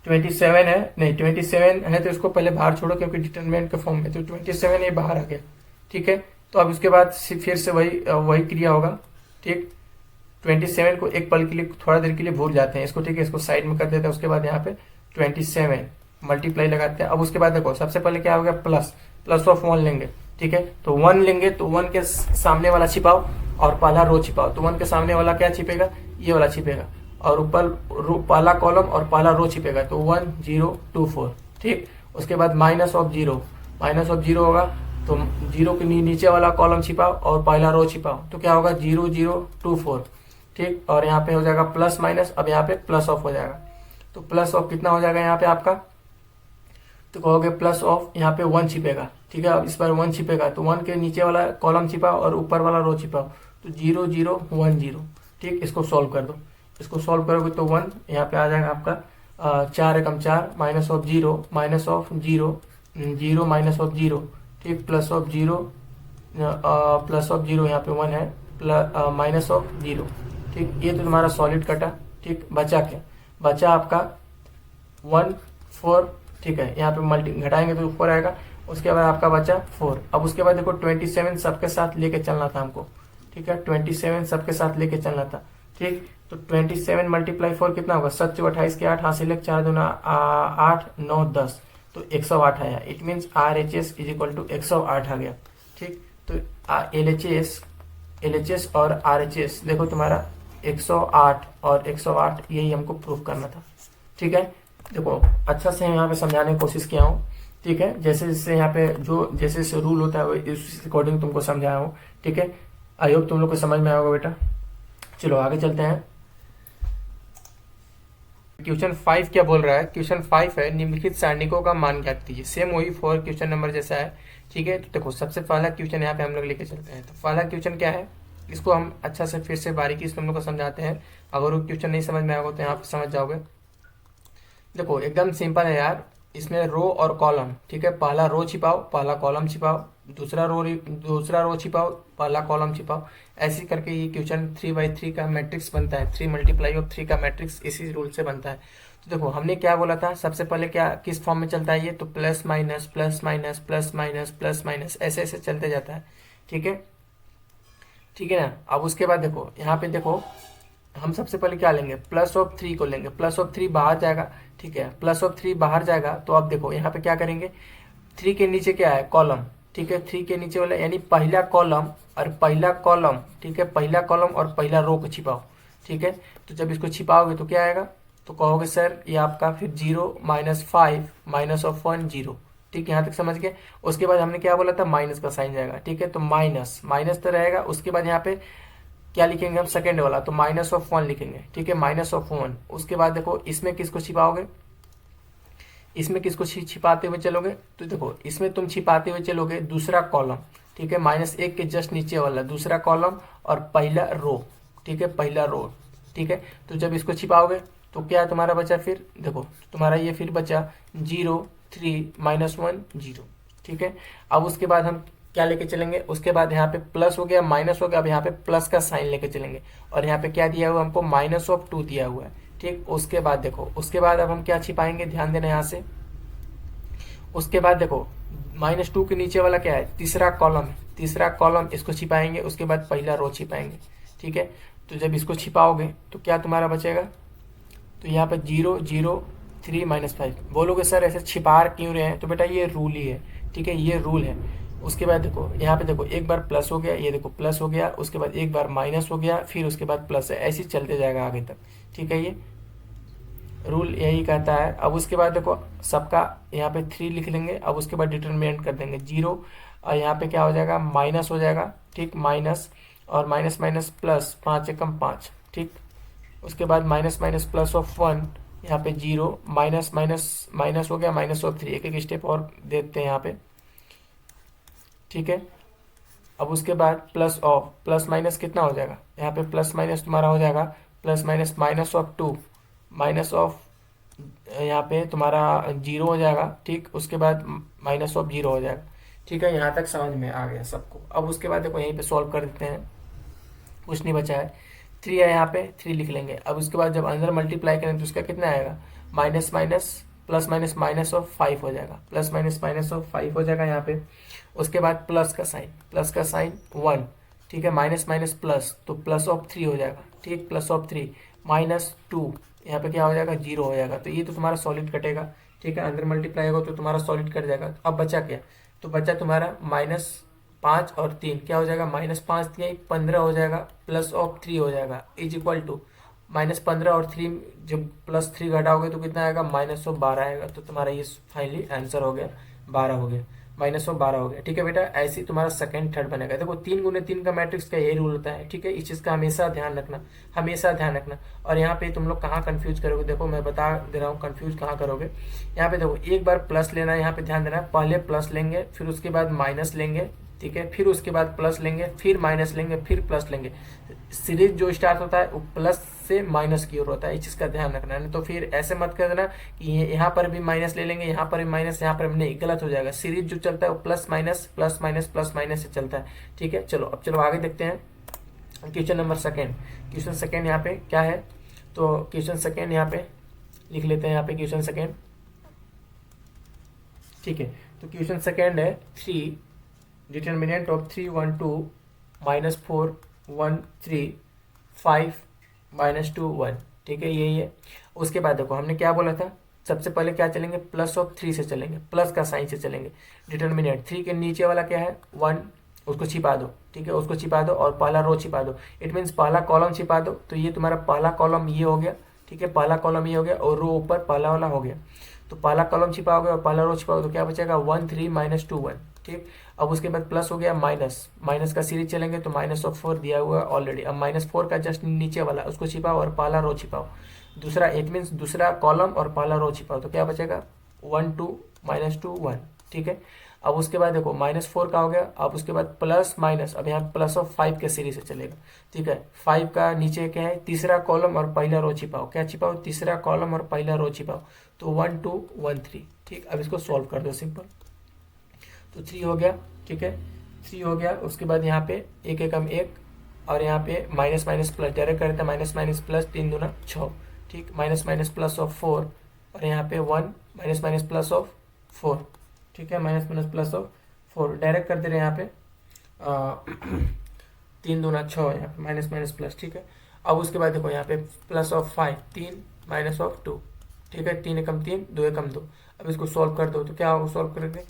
27 है, नहीं 27 है तो इसको पहले बाहर छोड़ो क्योंकि डिटरमिनेंट के फॉर्म में, तो 27 ये बाहर आ गया, ठीक है। तो अब उसके बाद फिर से वही क्रिया होगा, ठीक। 27 को एक पल के लिए, थोड़ा देर के लिए भूल जाते हैं इसको, ठीक है। इसको साइड में कर देते हैं। उसके बाद यहाँ पे 27 मल्टीप्लाई लगाते हैं। अब उसके बाद देखो सबसे पहले क्या हो गया? प्लस ऑफ 1 लेंगे, ठीक है। तो 1 लेंगे तो 1 के सामने वाला छिपाओ और पहला रो छिपाओ। तो 1 के सामने वाला क्या छिपेगा? ये वाला छिपेगा, और ऊपर पहला कॉलम और पहला रो छिपेगा, तो 1 0 2 4, ठीक। उसके बाद माइनस ऑफ 0 होगा, तो 0 के नीचे वाला कॉलम छिपाओ और पहला रो छिपाओ, तो क्या होगा? 0 0 2 4, ठीक। और यहाँ पे हो जाएगा प्लस माइनस, अब यहाँ पे प्लस ऑफ हो जाएगा। तो प्लस ऑफ कितना हो जाएगा यहाँ पे आपका? तो कहोगे प्लस ऑफ यहाँ पे 1 छिपेगा, ठीक है। अब इस बार 1 छिपेगा, तो 1 के नीचे वाला कॉलम छिपाओ और ऊपर वाला रो छिपाओ, तो 0 0 1 0, ठीक। इसको सॉल्व कर दो। इसको सॉल्व करोगे तो 1 यहाँ पे आ जाएगा आपका 4 एकम 4 minus of 0 minus of 0 0 minus of 0, ठीक। प्लस ऑफ 0 यहाँ पे 1 है, प्लस माइनस ऑफ 0, ठीक। ये तो तुम्हारा सॉलिड कटा, ठीक। बचा क्या? बचा आपका 1 4, ठीक है। यहाँ पे मल्टी घटाएंगे तो ऊपर आएगा। उसके बाद आपका बचा 4। अब उसके बाद देखो 27 सबके साथ लेके चलना था हमको, ठीक है। 27 सबके साथ लेके चलना था, ठीक। तो 27 मल्टीप्लाई 4 कितना होगा? 7 28 के 8 हासिल 4 दूना 8 9 10, तो 108 आया। It means RHS is equal to 108 आ गया, ठीक। तो LHS और RHS देखो तुम्हारा 108 और 108, यही हमको प्रूव करना था, ठीक है। देखो अच्छा से यहाँ पे समझाने की कोशिश किया हूँ, ठीक है। जैसे जैसे यहाँ पे जो जैसे जैसे रूल होता है उस अकॉर्डिंग तुमको समझाया हूँ, ठीक है। आई होप तुम लोग को समझ में आया होगा बेटा। चलो आगे चलते हैं। क्वेश्चन 5 क्या बोल रहा है? क्वेश्चन 5 है निम्नलिखित सारणिकों का मान ज्ञात कीजिए। सेम वही 4 क्वेश्चन नंबर जैसा है, ठीक है। तो देखो सबसे पहला क्वेश्चन यहाँ पे हम लोग लेके चलते हैं। तो पहला क्वेश्चन क्या है, इसको हम अच्छा से फिर से बारीकी से तुम लोग को समझाते हैं। अगर वो क्वेश्चन नहीं समझ में आएगा तो यहाँ पे समझ जाओगे। देखो एकदम सिंपल है यार, इसमें रो और कॉलम, ठीक है। पहला रो छिपाओ, पहला कॉलम छिपाओ, दूसरा रो छिपाओ, पहला कॉलम छिपाओ। ऐसे करके ये क्वेश्चन 3x3 का मैट्रिक्स बनता है। 3 मल्टीप्लाई ऑफ 3 का मैट्रिक्स इसी रूल से बनता है। तो देखो हमने क्या बोला था, सबसे पहले क्या किस फॉर्म में चलता है ये? तो plus minus plus minus plus minus plus minus ऐसे ऐसे चलते जाता है, ठीक है, ठीक है ना। अब उसके बाद देखो यहाँ पे देखो हम सबसे पहले क्या लेंगे? प्लस ऑफ 3 को लेंगे। प्लस ऑफ 3 बाहर जाएगा, ठीक है। प्लस ऑफ 3 बाहर जाएगा तो अब देखो यहाँ पे क्या करेंगे? 3 के नीचे क्या है? कॉलम, ठीक है। 3 के नीचे वाला यानी पहला कॉलम और पहला कॉलम, ठीक है। पहला कॉलम और पहला रो को छिपाओ, ठीक है। तो जब इसको छिपाओगे तो क्या आएगा? तो कहोगे सर ये आपका फिर 0 -5 माइनस ऑफ 1 0, ठीक, यहाँ तक समझ गए। उसके बाद हमने क्या बोला था, माइनस का साइन जाएगा, ठीक है। तो माइनस माइनस तो रहेगा। उसके बाद यहाँ पे क्या लिखेंगे हम, सेकेंड वाला, तो -1 लिखेंगे, ठीक है, -1। उसके बाद देखो इसमें किसको छिपाओगे, इसमें किसको छिपाते हुए चलोगे, तो देखो इसमें तुम छिपाते हुए चलोगे दूसरा कॉलम, ठीक है, -1 के जस्ट नीचे वाला दूसरा कॉलम और पहला रो, ठीक है, पहला रो, ठीक है। तो जब इसको छिपाओगे तो क्या तुम्हारा बचा, फिर देखो तुम्हारा ये फिर बचा 0 3 -1 0, ठीक है। अब उसके बाद हम क्या लेके चलेंगे, उसके बाद यहाँ पे प्लस हो गया माइनस हो गया, अब यहाँ पे प्लस का साइन लेके चलेंगे और यहाँ पे क्या दिया हुआ हमको, -2 दिया हुआ है, ठीक। उसके बाद देखो, उसके बाद अब हम क्या छिपाएंगे, ध्यान देना यहाँ से। उसके बाद देखो -2 के नीचे वाला क्या है, तीसरा कॉलम है, तीसरा कॉलम इसको छिपाएंगे, उसके बाद पहला रो छिपाएंगे, ठीक है। तो जब इसको छिपाओगे तो क्या तुम्हारा बचेगा, तो यहाँ पे 0 0 3 -5। बोलोगे सर ऐसे छिपा क्यों रहे हैं, तो बेटा ये रूल ही है, ठीक है, ये रूल है। उसके बाद देखो यहाँ पे देखो एक बार प्लस हो गया, ये देखो प्लस हो गया, उसके बाद एक बार माइनस हो गया, फिर उसके बाद प्लस है, ऐसे ही चलते जाएगा आगे तक, ठीक है। ये रूल यही कहता है। अब उसके बाद देखो सबका यहाँ पे 3 लिख लेंगे, अब उसके बाद डिटरमिनेंट कर देंगे 0 और यहाँ पे क्या हो जाएगा, माइनस हो जाएगा, ठीक, माइनस और माइनस माइनस प्लस, 5 एकम 5, ठीक। उसके बाद माइनस माइनस प्लस ऑफ 1, यहाँ पे 0 माइनस माइनस माइनस हो गया, -3, एक एक स्टेप और देते हैं यहाँ पे, ठीक है। अब उसके बाद प्लस ऑफ प्लस माइनस कितना हो जाएगा, यहाँ पे प्लस माइनस तुम्हारा हो जाएगा प्लस माइनस -2 माइनस ऑफ, यहाँ पे तुम्हारा 0 हो जाएगा, ठीक। उसके बाद -0 हो जाएगा, ठीक है। यहाँ तक समझ में आ गया सबको। अब उसके बाद देखो यहीं पे सॉल्व कर देते हैं, कुछ नहीं बचा है, 3 है, यहाँ पे 3 लिख लेंगे। अब उसके बाद जब अंदर मल्टीप्लाई करें तो उसका कितना आएगा, माइनस माइनस प्लस माइनस -5 हो जाएगा, प्लस माइनस -5 हो जाएगा यहाँ पे। उसके बाद प्लस का साइन 1, ठीक है, माइनस माइनस प्लस, तो +3 हो जाएगा, ठीक, +3 -2, यहाँ पे क्या हो जाएगा, 0 हो जाएगा। तो ये तो तुम्हारा सॉलिड कटेगा, ठीक है, अंदर मल्टीप्लाई होगा तो तुम्हारा सॉलिड कट जाएगा। तो अब बचा क्या, तो बचा तुम्हारा -5 और 3, क्या हो जाएगा, -5 3 15 हो जाएगा, +3 हो जाएगा, इज इक्वल टू -15 और 3, जब +3 घटाओगे तो कितना आएगा, -12 आएगा। तो तुम्हारा ये फाइनली आंसर हो गया, 12 हो गया, -12 हो गया, ठीक है बेटा। ऐसे ही तुम्हारा सेकंड थर्ड बनेगा। देखो 3 × 3 का मैट्रिक्स का यही रूल होता है, ठीक है, इस चीज़ का हमेशा ध्यान रखना, हमेशा ध्यान रखना। और यहाँ पे तुम लोग कहाँ कंफ्यूज करोगे, देखो मैं बता दे रहा हूँ कंफ्यूज कहाँ करोगे। यहाँ पे देखो एक बार प्लस लेना है, यहाँ पे ध्यान देना, पहले प्लस लेंगे, फिर उसके बाद माइनस लेंगे, ठीक है, फिर उसके बाद प्लस लेंगे, फिर माइनस लेंगे, फिर प्लस लेंगे। सीरीज जो स्टार्ट होता है वो प्लस से माइनस की ओर होता है, इस चीज़ का ध्यान रखना है। नहीं तो फिर ऐसे मत कर देना कि यहाँ पर भी माइनस ले लेंगे, यहाँ पर भी माइनस, यहाँ पर भी नहीं, गलत हो जाएगा। सीरीज जो चलता है वो plus minus plus minus plus minus से चलता है, ठीक है। चलो अब चलो आगे देखते हैं question number second. Question second यहाँ पे क्या है, तो क्वेश्चन सेकेंड यहाँ पे लिख लेते हैं, यहाँ पे क्वेश्चन सेकेंड, ठीक है। तो क्वेश्चन सेकेंड है 3 डिटर्मिनेंट ऑफ 3 1 2 -4 1 3 5 -2 1, ठीक है, यही है। उसके बाद देखो हमने क्या बोला था, सबसे पहले क्या चलेंगे, +3 से चलेंगे, प्लस का साइन से चलेंगे। डिटर्मिनेंट 3 के नीचे वाला क्या है, 1, उसको छिपा दो, ठीक है, उसको छिपा दो और पहला रो छिपा दो, इट मीन्स पहला कॉलम छिपा दो। तो ये तुम्हारा पहला कॉलम ये हो गया, ठीक है, पहला कॉलम ये हो गया और रो ऊपर पहला वाला हो गया। तो पहला कॉलम छिपाओगे और पहला रो छिपाओगे तो क्या बचेगा, 1 3 -2 1, ठीक। अब उसके बाद प्लस हो गया माइनस, माइनस का सीरीज चलेंगे तो -4 दिया हुआ ऑलरेडी। अब -4 का जस्ट नीचे वाला उसको छिपाओ और पहला रो छिपाओ, दूसरा इट मीन्स दूसरा कॉलम और पहला रो छिपाओ, तो क्या बचेगा 1 2 -2 1, ठीक है। अब उसके बाद देखो -4 का हो गया, अब उसके बाद प्लस माइनस, अब यहाँ +5 के सीरीज से चलेगा, ठीक है। 5 का नीचे क्या है, तीसरा कॉलम और पहला रो छिपाओ, क्या छिपाओ, तीसरा कॉलम और पहला रो छिपाओ, तो 1 2 1 3, ठीक। अब इसको सॉल्व कर दो सिंपल, तो 3 हो गया, ठीक है, 3 हो गया। उसके बाद यहाँ पे 1 एकम 1 और यहाँ पे माइनस माइनस प्लस डायरेक्ट करते हैं, माइनस माइनस प्लस 3 दूना 6, ठीक, माइनस माइनस प्लस ऑफ 4 और यहाँ पे 1 माइनस माइनस प्लस ऑफ 4, ठीक है, minus minus plus of 4 direct कर दे रहे हैं यहाँ पे 3 दूना 6, यहाँ पे माइनस माइनस प्लस, ठीक है। अब उसके बाद देखो यहाँ पे प्लस ऑफ 5 3 माइनस ऑफ 2, ठीक है, 3 एकम 3 2 एकम 2। अब इसको सॉल्व कर दो तो क्या होगा, सॉल्व करेंगे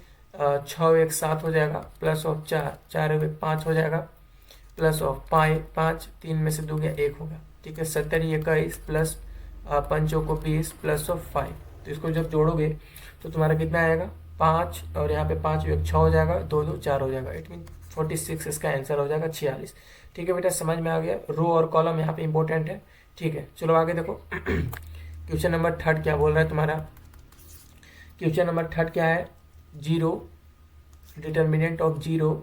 6 1 7 हो जाएगा, प्लस ऑफ 4 4 1 5 हो जाएगा, प्लस ऑफ 5 3 में से 2 गया 1 होगा, ठीक है। 70 21 प्लस 5 को 20 प्लस ऑफ 5, तो इसको जब जोड़ोगे तो तुम्हारा कितना आएगा, 5 और यहाँ पे 5 एक 6 हो जाएगा, 2 2 4 हो जाएगा। इट मीन 46 इसका आंसर हो जाएगा, 46। ठीक है बेटा, समझ में आ गया। रो और कॉलम यहाँ पे इंपॉर्टेंट है। ठीक है, चलो आगे देखो। क्वेश्चन नंबर 3 क्या बोल रहा है तुम्हारा? क्वेश्चन नंबर 3 क्या है? 0 डिटर्मिनेंट ऑफ 0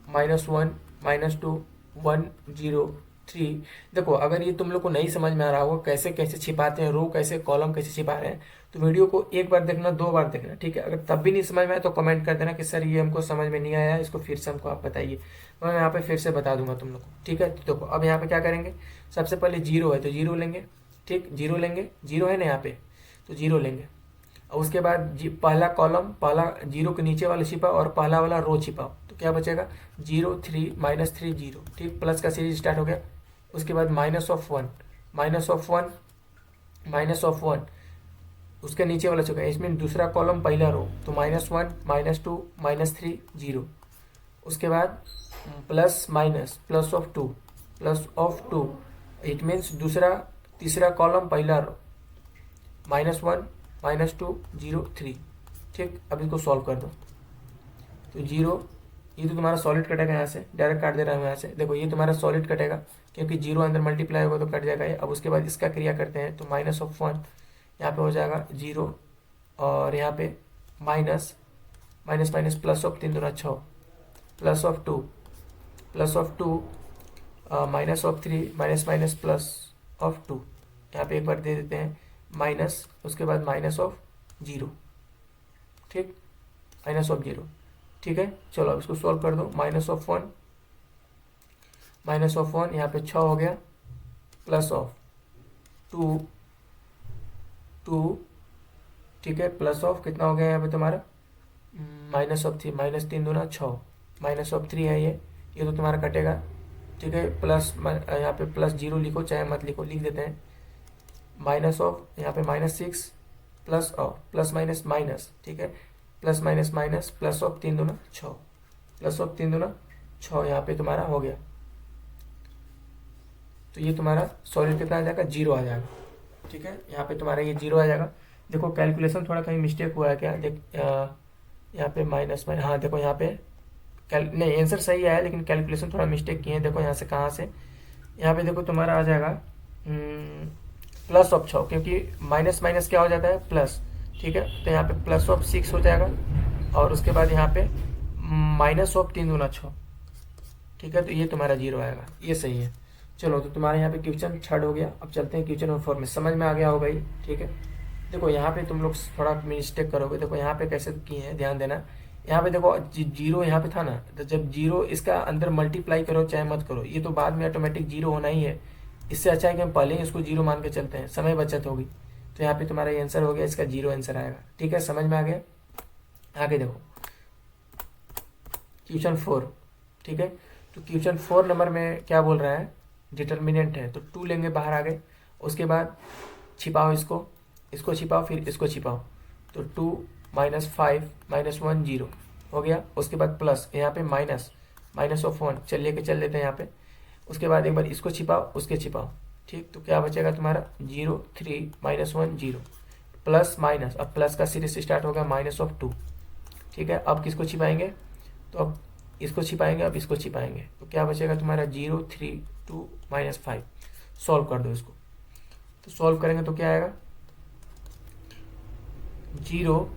-1 -2 1 0 3। देखो, अगर ये तुम लोग को नहीं समझ में आ रहा होगा कैसे कैसे छिपाते हैं, रो कैसे कॉलम कैसे छिपा रहे हैं, तो वीडियो को एक बार देखना, 2 बार देखना। ठीक है, अगर तब भी नहीं समझ में आया तो कमेंट कर देना कि सर ये हमको समझ में नहीं आया, इसको फिर से हमको आप बताइए, मैं यहाँ पे फिर से बता दूंगा तुम लोग को। ठीक है, तो देखो अब यहाँ पे क्या करेंगे, सबसे पहले 0 है तो 0 लेंगे। ठीक, 0 लेंगे, 0 है ना यहाँ पे, तो 0 लेंगे। और उसके बाद पहला कॉलम, पहला 0 के नीचे वाला छिपा और पहला वाला रो छिपाओ, तो क्या बचेगा? 0 3 -3 0। ठीक, प्लस का सीरीज स्टार्ट हो गया। उसके बाद -1 -1 उसके नीचे वाला चुका है, इसमें दूसरा कॉलम पहला रो, तो -1 -2 -3 0। उसके बाद प्लस माइनस +2 इट मीन्स तीसरा कॉलम पहला रो, -1 -2 0 3। ठीक, अब इसको सॉल्व कर दो, तो 0, ये तो तुम्हारा सॉलिड कटेगा, यहाँ से डायरेक्ट काट दे रहा हूँ यहाँ से। देखो ये तुम्हारा सॉलिड कटेगा क्योंकि 0 अंदर मल्टीप्लाई होगा तो कट जाएगा ये। अब उसके बाद इसका क्रिया करते हैं, तो -1 यहाँ पे हो जाएगा 0, और यहाँ पे माइनस माइनस +3 दूना 6 +2 -3 +2 यहाँ पे एक बार दे देते हैं माइनस, उसके बाद -0। ठीक, -0। ठीक है, चलो अब इसको सॉल्व कर दो। -1 यहाँ पे 6 हो गया, +2 2। ठीक है, + कितना हो गया यहाँ पे तुम्हारा? -3 -3 दूना 6 -3 है ये तो तुम्हारा कटेगा। ठीक है, प्लस यहाँ पे +0 लिखो, चाहे मत लिखो, लिख देते हैं। यहाँ पे -6 प्लस माइनस। ठीक है, +3 दूना 6 +3 दूना 6 यहाँ पे तुम्हारा हो गया। तो ये तुम्हारा सॉलिड कितना आ जाएगा? 0 आ जाएगा। ठीक है, यहाँ पे तुम्हारा ये 0 आ जाएगा। देखो कैलकुलेशन थोड़ा कहीं मिस्टेक हुआ है क्या? देख यहाँ पे माइनस, हाँ देखो यहाँ पे नहीं, आंसर सही आया लेकिन कैलकुलेशन थोड़ा मिस्टेक किए हैं। देखो यहाँ से, कहाँ से, यहाँ पे देखो तुम्हारा आ जाएगा +6, क्योंकि माइनस क्या हो जाता है? प्लस। ठीक है, तो यहाँ पे +6 हो जाएगा, और उसके बाद यहाँ पे -3 दूना 6। ठीक है, तो ये तुम्हारा 0 आएगा, ये सही है। चलो, तो तुम्हारे यहाँ पे क्वेश्चन 3 हो गया। अब चलते हैं क्वेश्चन नंबर 4 में। समझ में आ गया होगा ये? ठीक है, देखो यहाँ पे तुम लोग थोड़ा मिस्टेक करोगे। देखो यहाँ पे कैसे किए हैं, ध्यान देना। यहाँ पे देखो 0 यहाँ पे था ना, तो जब 0 इसका अंदर मल्टीप्लाई करो चाहे मत करो, ये तो बाद में ऑटोमेटिक 0 होना ही है। इससे अच्छा है कि हम पहले ही इसको 0 मान के चलते हैं, समय बचत होगी। तो यहाँ पे तुम्हारा ये आंसर हो गया, इसका 0 आंसर आएगा। ठीक है, समझ में आ गया? आगे देखो क्वेश्चन 4। ठीक है, तो क्वेश्चन 4 नंबर में क्या बोल रहा है? डिटर्मिनेंट है, तो 2 लेंगे बाहर आगे। उसके बाद छिपाओ इसको छिपाओ, फिर इसको छिपाओ, तो 2 -5 -1 0 हो गया। उसके बाद प्लस, यहाँ पे -1 चल लेते हैं यहाँ पे। उसके बाद एक बार इसको छिपाओ, उसके छिपाओ। ठीक, तो क्या बचेगा तुम्हारा? 0 3 -1 0 प्लस माइनस। अब प्लस का सीरीज स्टार्ट होगा -2। ठीक है, अब किसको छिपाएंगे? तो अब इसको छिपाएंगे, अब इसको छिपाएंगे, तो क्या बचेगा तुम्हारा? 0 3 2 -5। सॉल्व कर दो इसको, तो सॉल्व करेंगे तो क्या आएगा? 0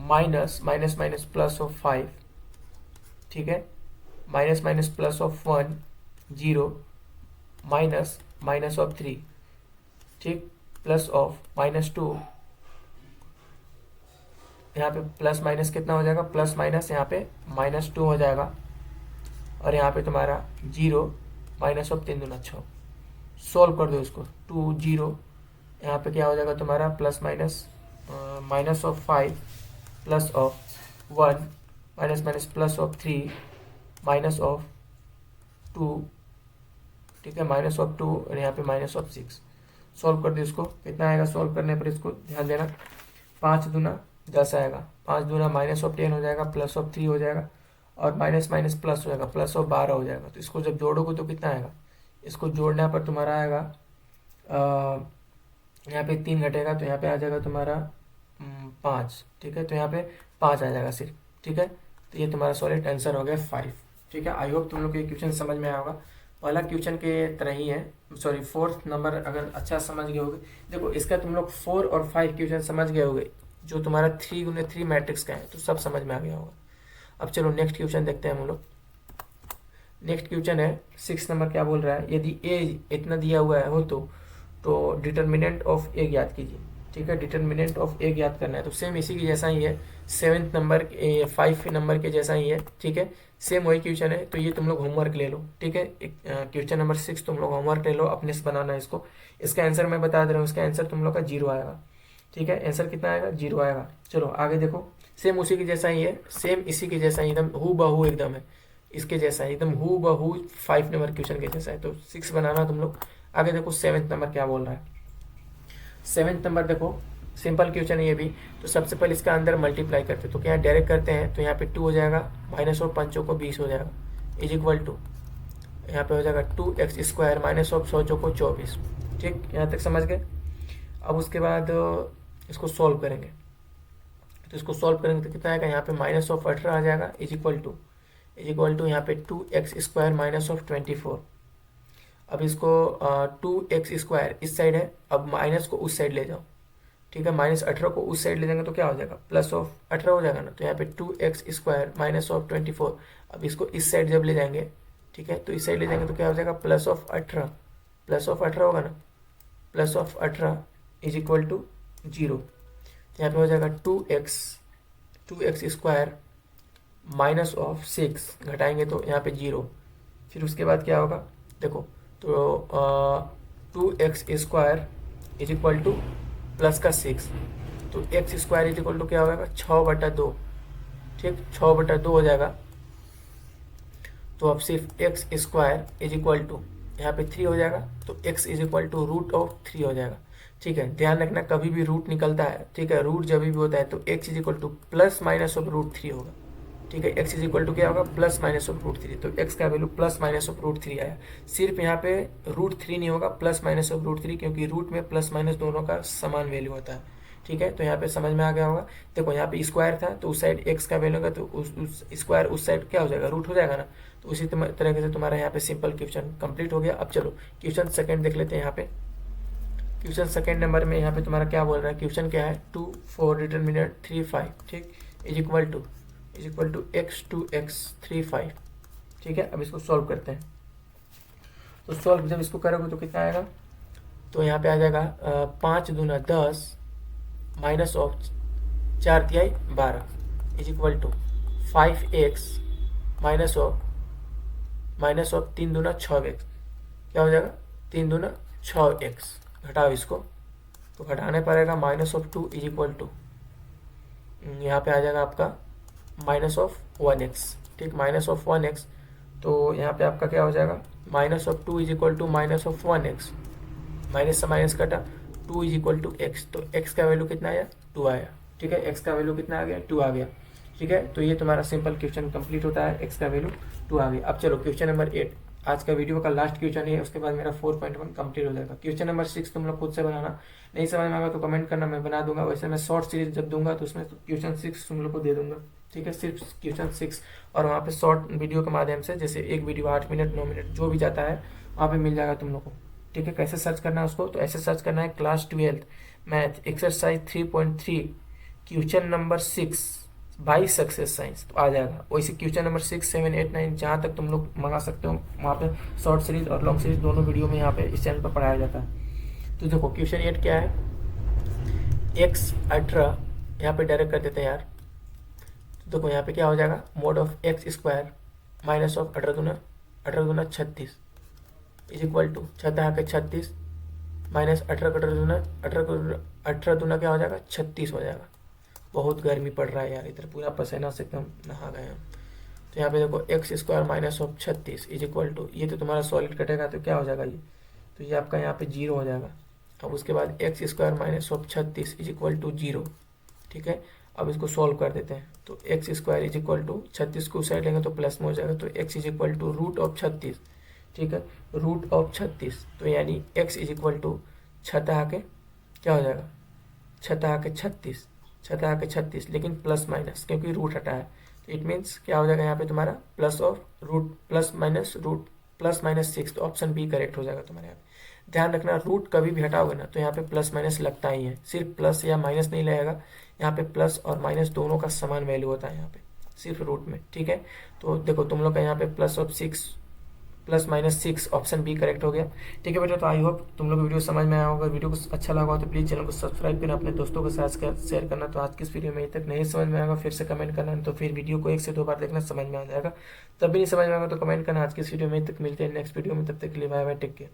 माइनस +5। ठीक है, -++1 0 -3। ठीक, +2। यहाँ पे प्लस माइनस कितना हो जाएगा? प्लस माइनस यहाँ पे -2 हो जाएगा, और यहाँ पे तुम्हारा 0 -3 दूना 6। सॉल्व कर दो इसको, 2 0। यहाँ पे क्या हो जाएगा तुम्हारा? +- -5 +1 -+3 -2। ठीक है, -2, और यहाँ पे -6। सॉल्व कर दो इसको, कितना आएगा? सॉल्व करने पर इसको ध्यान देना, 5 दूना 10 आएगा, 5 दूना -10 हो जाएगा, +3 हो जाएगा, और माइनस माइनस प्लस हो जाएगा, +12 हो जाएगा। तो इसको जब जोड़ोगे तो कितना आएगा? इसको जोड़ने पर तुम्हारा आएगा, यहाँ पे 3 घटेगा, तो यहाँ पे आ जाएगा तुम्हारा 5, ठीक है। तो यहाँ पे 5 आ जाएगा सिर्फ, ठीक है। तो ये तुम्हारा सॉलिड आंसर हो गया 5, ठीक है। आई होप तुम लोग को ये क्वेश्चन समझ में आया होगा। पहला क्वेश्चन के तरह ही है, सॉरी 4th नंबर अगर अच्छा समझ गए होगे। देखो इसका तुम लोग 4 और 5 क्वेश्चन समझ गए होगे, जो तुम्हारा 3x3 मैट्रिक्स का है, तो सब समझ में आ गया होगा। अब चलो नेक्स्ट क्वेश्चन देखते हैं हम लोग। नेक्स्ट क्वेश्चन है 6 नंबर, क्या बोल रहा है, यदि ए इतना दिया हुआ है हो तो डिटर्मिनेंट ऑफ ए ज्ञात कीजिए, ठीक है। डिटर्मिनेंट ऑफ ए ज्ञात करना है, तो सेम इसी के जैसा ही है, 7th नंबर 5 नंबर के जैसा ही है, ठीक है। सेम वही क्वेश्चन है, तो ये तुम लोग होमवर्क ले लो, ठीक है। क्वेश्चन नंबर 6 तुम लोग होमवर्क ले लो, अपने से बनाना है इसको। इसका आंसर मैं बता दे रहा हूँ, इसका आंसर तुम लोग का 0 आएगा, ठीक है। आंसर कितना आएगा, 0 आएगा। चलो आगे देखो, सेम उसी के जैसा ही है, सेम इसी के जैसा ही, एकदम हू बहू एकदम है इसके जैसा है, एकदम हू बहू 5 नंबर क्वेश्चन के जैसा है। तो 6 बनाना तुम लोग। आगे देखो 7th नंबर क्या बोल रहा है। 7th नंबर देखो, सिंपल क्वेश्चन है ये भी। तो सबसे पहले इसका अंदर मल्टीप्लाई करते, तो क्या डायरेक्ट करते हैं, तो यहाँ पे 2 हो जाएगा, माइनस ऑफ 5 को 20 हो जाएगा, इज इक्वल टू यहाँ पे हो जाएगा 2x² माइनस ऑफ 100 को 24, ठीक। यहाँ तक समझ गए। अब उसके बाद इसको सॉल्व करेंगे, तो इसको सॉल्व करेंगे तो कितना आएगा, यहाँ पे माइनस ऑफ 18 आ जाएगा, इज इक्वल टू यहाँ पे 2x² माइनस ऑफ 24। अब इसको 2x² इस साइड है, अब माइनस को उस साइड ले जाओ, ठीक है। माइनस 18 को उस साइड ले जाएंगे तो क्या हो जाएगा, प्लस ऑफ 18 हो जाएगा ना। तो यहाँ पे 2x² माइनस ऑफ 24, अब इसको इस साइड जब ले जाएंगे, ठीक है, तो इस साइड ले जाएंगे तो क्या हो जाएगा, प्लस ऑफ 18, प्लस ऑफ 18 होगा ना, plus of 18 is equal to 0। यहाँ पे हो जाएगा 2x² माइनस ऑफ 6, घटाएंगे तो यहाँ पे 0। फिर उसके बाद क्या होगा, देखो तो 2x² is equal two plus का 6, तो x² इज इक्वल टू क्या हो जाएगा, 6/2, ठीक, 6/2 हो जाएगा। तो अब सिर्फ x² इज इक्वल टू यहाँ पे 3 हो जाएगा, तो x इज इक्वल टू √3 हो जाएगा, ठीक है। ध्यान रखना कभी भी रूट निकलता है, ठीक है, रूट जब भी होता है तो x is equal two plus minus of √3 होगा, ठीक है। x इज इक्वल टू क्या होगा, प्लस माइनस ऑफ √3, तो x का वैल्यू प्लस माइनस ऑफ √3 आया। सिर्फ यहाँ पे √3 नहीं होगा, प्लस माइनस ऑफ √3, क्योंकि रूट में प्लस माइनस दोनों का समान वैल्यू होता है, ठीक है। तो यहाँ पे समझ में आ गया होगा। देखो यहाँ पे स्क्वायर था, तो उस साइड x का वैल्यू होगा, तो उस स्क्वायर उस साइड क्या हो जाएगा, रूट हो जाएगा ना। तो उसी तरीके से तुम्हारा यहाँ पे सिंपल क्वेश्चन कंप्लीट हो गया। अब चलो क्वेश्चन सेकंड देख लेते हैं। यहाँ पे क्वेश्चन सेकंड नंबर में यहाँ पे तुम्हारा क्या बोल रहा है, क्वेश्चन क्या है, 2 4 डिटरमिनेंट 3 5, ठीक, is equal to x 2x 3 5, ठीक है। अब इसको सॉल्व करते हैं। तो सॉल्व जब इसको करोगे तो कितना आएगा, तो यहाँ पे आ जाएगा 5 दूना 10 माइनस ऑफ 4 तिहाई 12 is equal to 5x minus of 3 दूना 6x, क्या हो जाएगा, 3 दूना 6x, घटाओ इसको, तो घटाने पड़ेगा minus of 2 is equal to यहाँ पे आ जाएगा आपका माइनस ऑफ 1x, ठीक, माइनस ऑफ 1x। तो यहाँ पे आपका क्या हो जाएगा, minus of 2 is equal to minus of 1x, minus से माइनस कटा, 2 इज इक्वल टू x, तो x का वैल्यू कितना आया, 2 आया, ठीक है। x का वैल्यू कितना आ गया, 2 आ गया, ठीक है। तो ये तुम्हारा सिंपल क्वेश्चन कंप्लीट होता है, x का वैल्यू 2 आ गया। अब चलो क्वेश्चन नंबर 8, आज का वीडियो का लास्ट क्वेश्चन है, उसके बाद मेरा 4.1 कंप्लीट हो जाएगा। क्वेश्चन नंबर 6 तुम लोग खुद से बनाना, नहीं समझ में आएगा तो कमेंट करना, मैं बना दूंगा। वैसे मैं शॉर्ट सीरीज जब दूंगा तो उसमें क्वेश्चन 6 तुम लोग को दे दूंगा, ठीक है, सिर्फ क्वेश्चन 6। और वहाँ पे शॉर्ट वीडियो के माध्यम से, जैसे एक वीडियो 8 मिनट 9 मिनट जो भी जाता है वहाँ पे मिल जाएगा तुम लोग को, ठीक है। कैसे सर्च करना है उसको, तो ऐसे सर्च करना है class 12 math exercise 3.3 question number 6 by success science, तो आ जाएगा। वैसे क्वेश्चन नंबर 6 7 8 9 जहाँ तक तुम लोग मंगा सकते हो, वहाँ पे शॉर्ट सीरीज और लॉन्ग सीरीज दोनों वीडियो में यहाँ पे इस चैनल पर पढ़ाया जाता है। तो देखो क्वेश्चन 8 क्या है, x 18, यहाँ पे डायरेक्ट कर देते हैं यार। तो देखो यहाँ पे क्या हो जाएगा, mode of x² minus of 18 दूना 36 इज इक्वल टू 36 माइनस 18 दूना क्या हो जाएगा, 36 हो जाएगा। बहुत गर्मी पड़ रहा है यार, इधर पूरा पसीना से एकदम नहा गए हम। तो यहाँ पे देखो x² minus of 36 is equal to, ये तो तुम्हारा सॉलिड कटेगा तो क्या हो जाएगा ये, तो ये आपका यहाँ पे 0 हो जाएगा। अब उसके बाद x² minus of 36 is equal to 0, ठीक है। अब इसको सॉल्व कर देते हैं, तो x² इज इक्वल टू 36 को साइड लेंगे तो प्लस में हो जाएगा, तो x इज इक्वल टू √36, ठीक है, √36। तो यानी x इज इक्वल टू 6 के क्या हो जाएगा, 6 के 36, छठा के 36, लेकिन प्लस माइनस क्योंकि रूट हटा है, तो इट मीन्स क्या हो जाएगा यहाँ पे तुम्हारा प्लस और root, plus minus root, plus minus 6, तो ऑप्शन बी करेक्ट हो जाएगा तुम्हारे यहाँ पे। ध्यान रखना रूट कभी भी हटाओगे ना तो यहाँ पे प्लस माइनस लगता ही है, सिर्फ प्लस या माइनस नहीं लगेगा, यहाँ पे प्लस और माइनस दोनों का समान वैल्यू होता है यहाँ पे सिर्फ रूट में, ठीक है। तो देखो तुम लोग का यहाँ पे plus minus 6 option B correct हो गया, ठीक है बेटा। तो आई होप तुम लोग वीडियो समझ में आया होगा, वीडियो को अच्छा लगा हो तो प्लीज़ चैनल को सब्सक्राइब करना, अपने दोस्तों के साथ शेयर करना। तो आज की इस वीडियो में तक नहीं समझ में आएगा फिर से कमेंट करना, तो फिर वीडियो को 1 से 2 बार देखना, समझ में आ जाएगा। तब भी नहीं समझ में आएगा तो कमेंट करना। आज की इस वीडियो में तक मिलते हैं नेक्स्ट वीडियो में, तब तक के लिए बाय बाय, टेक केयर।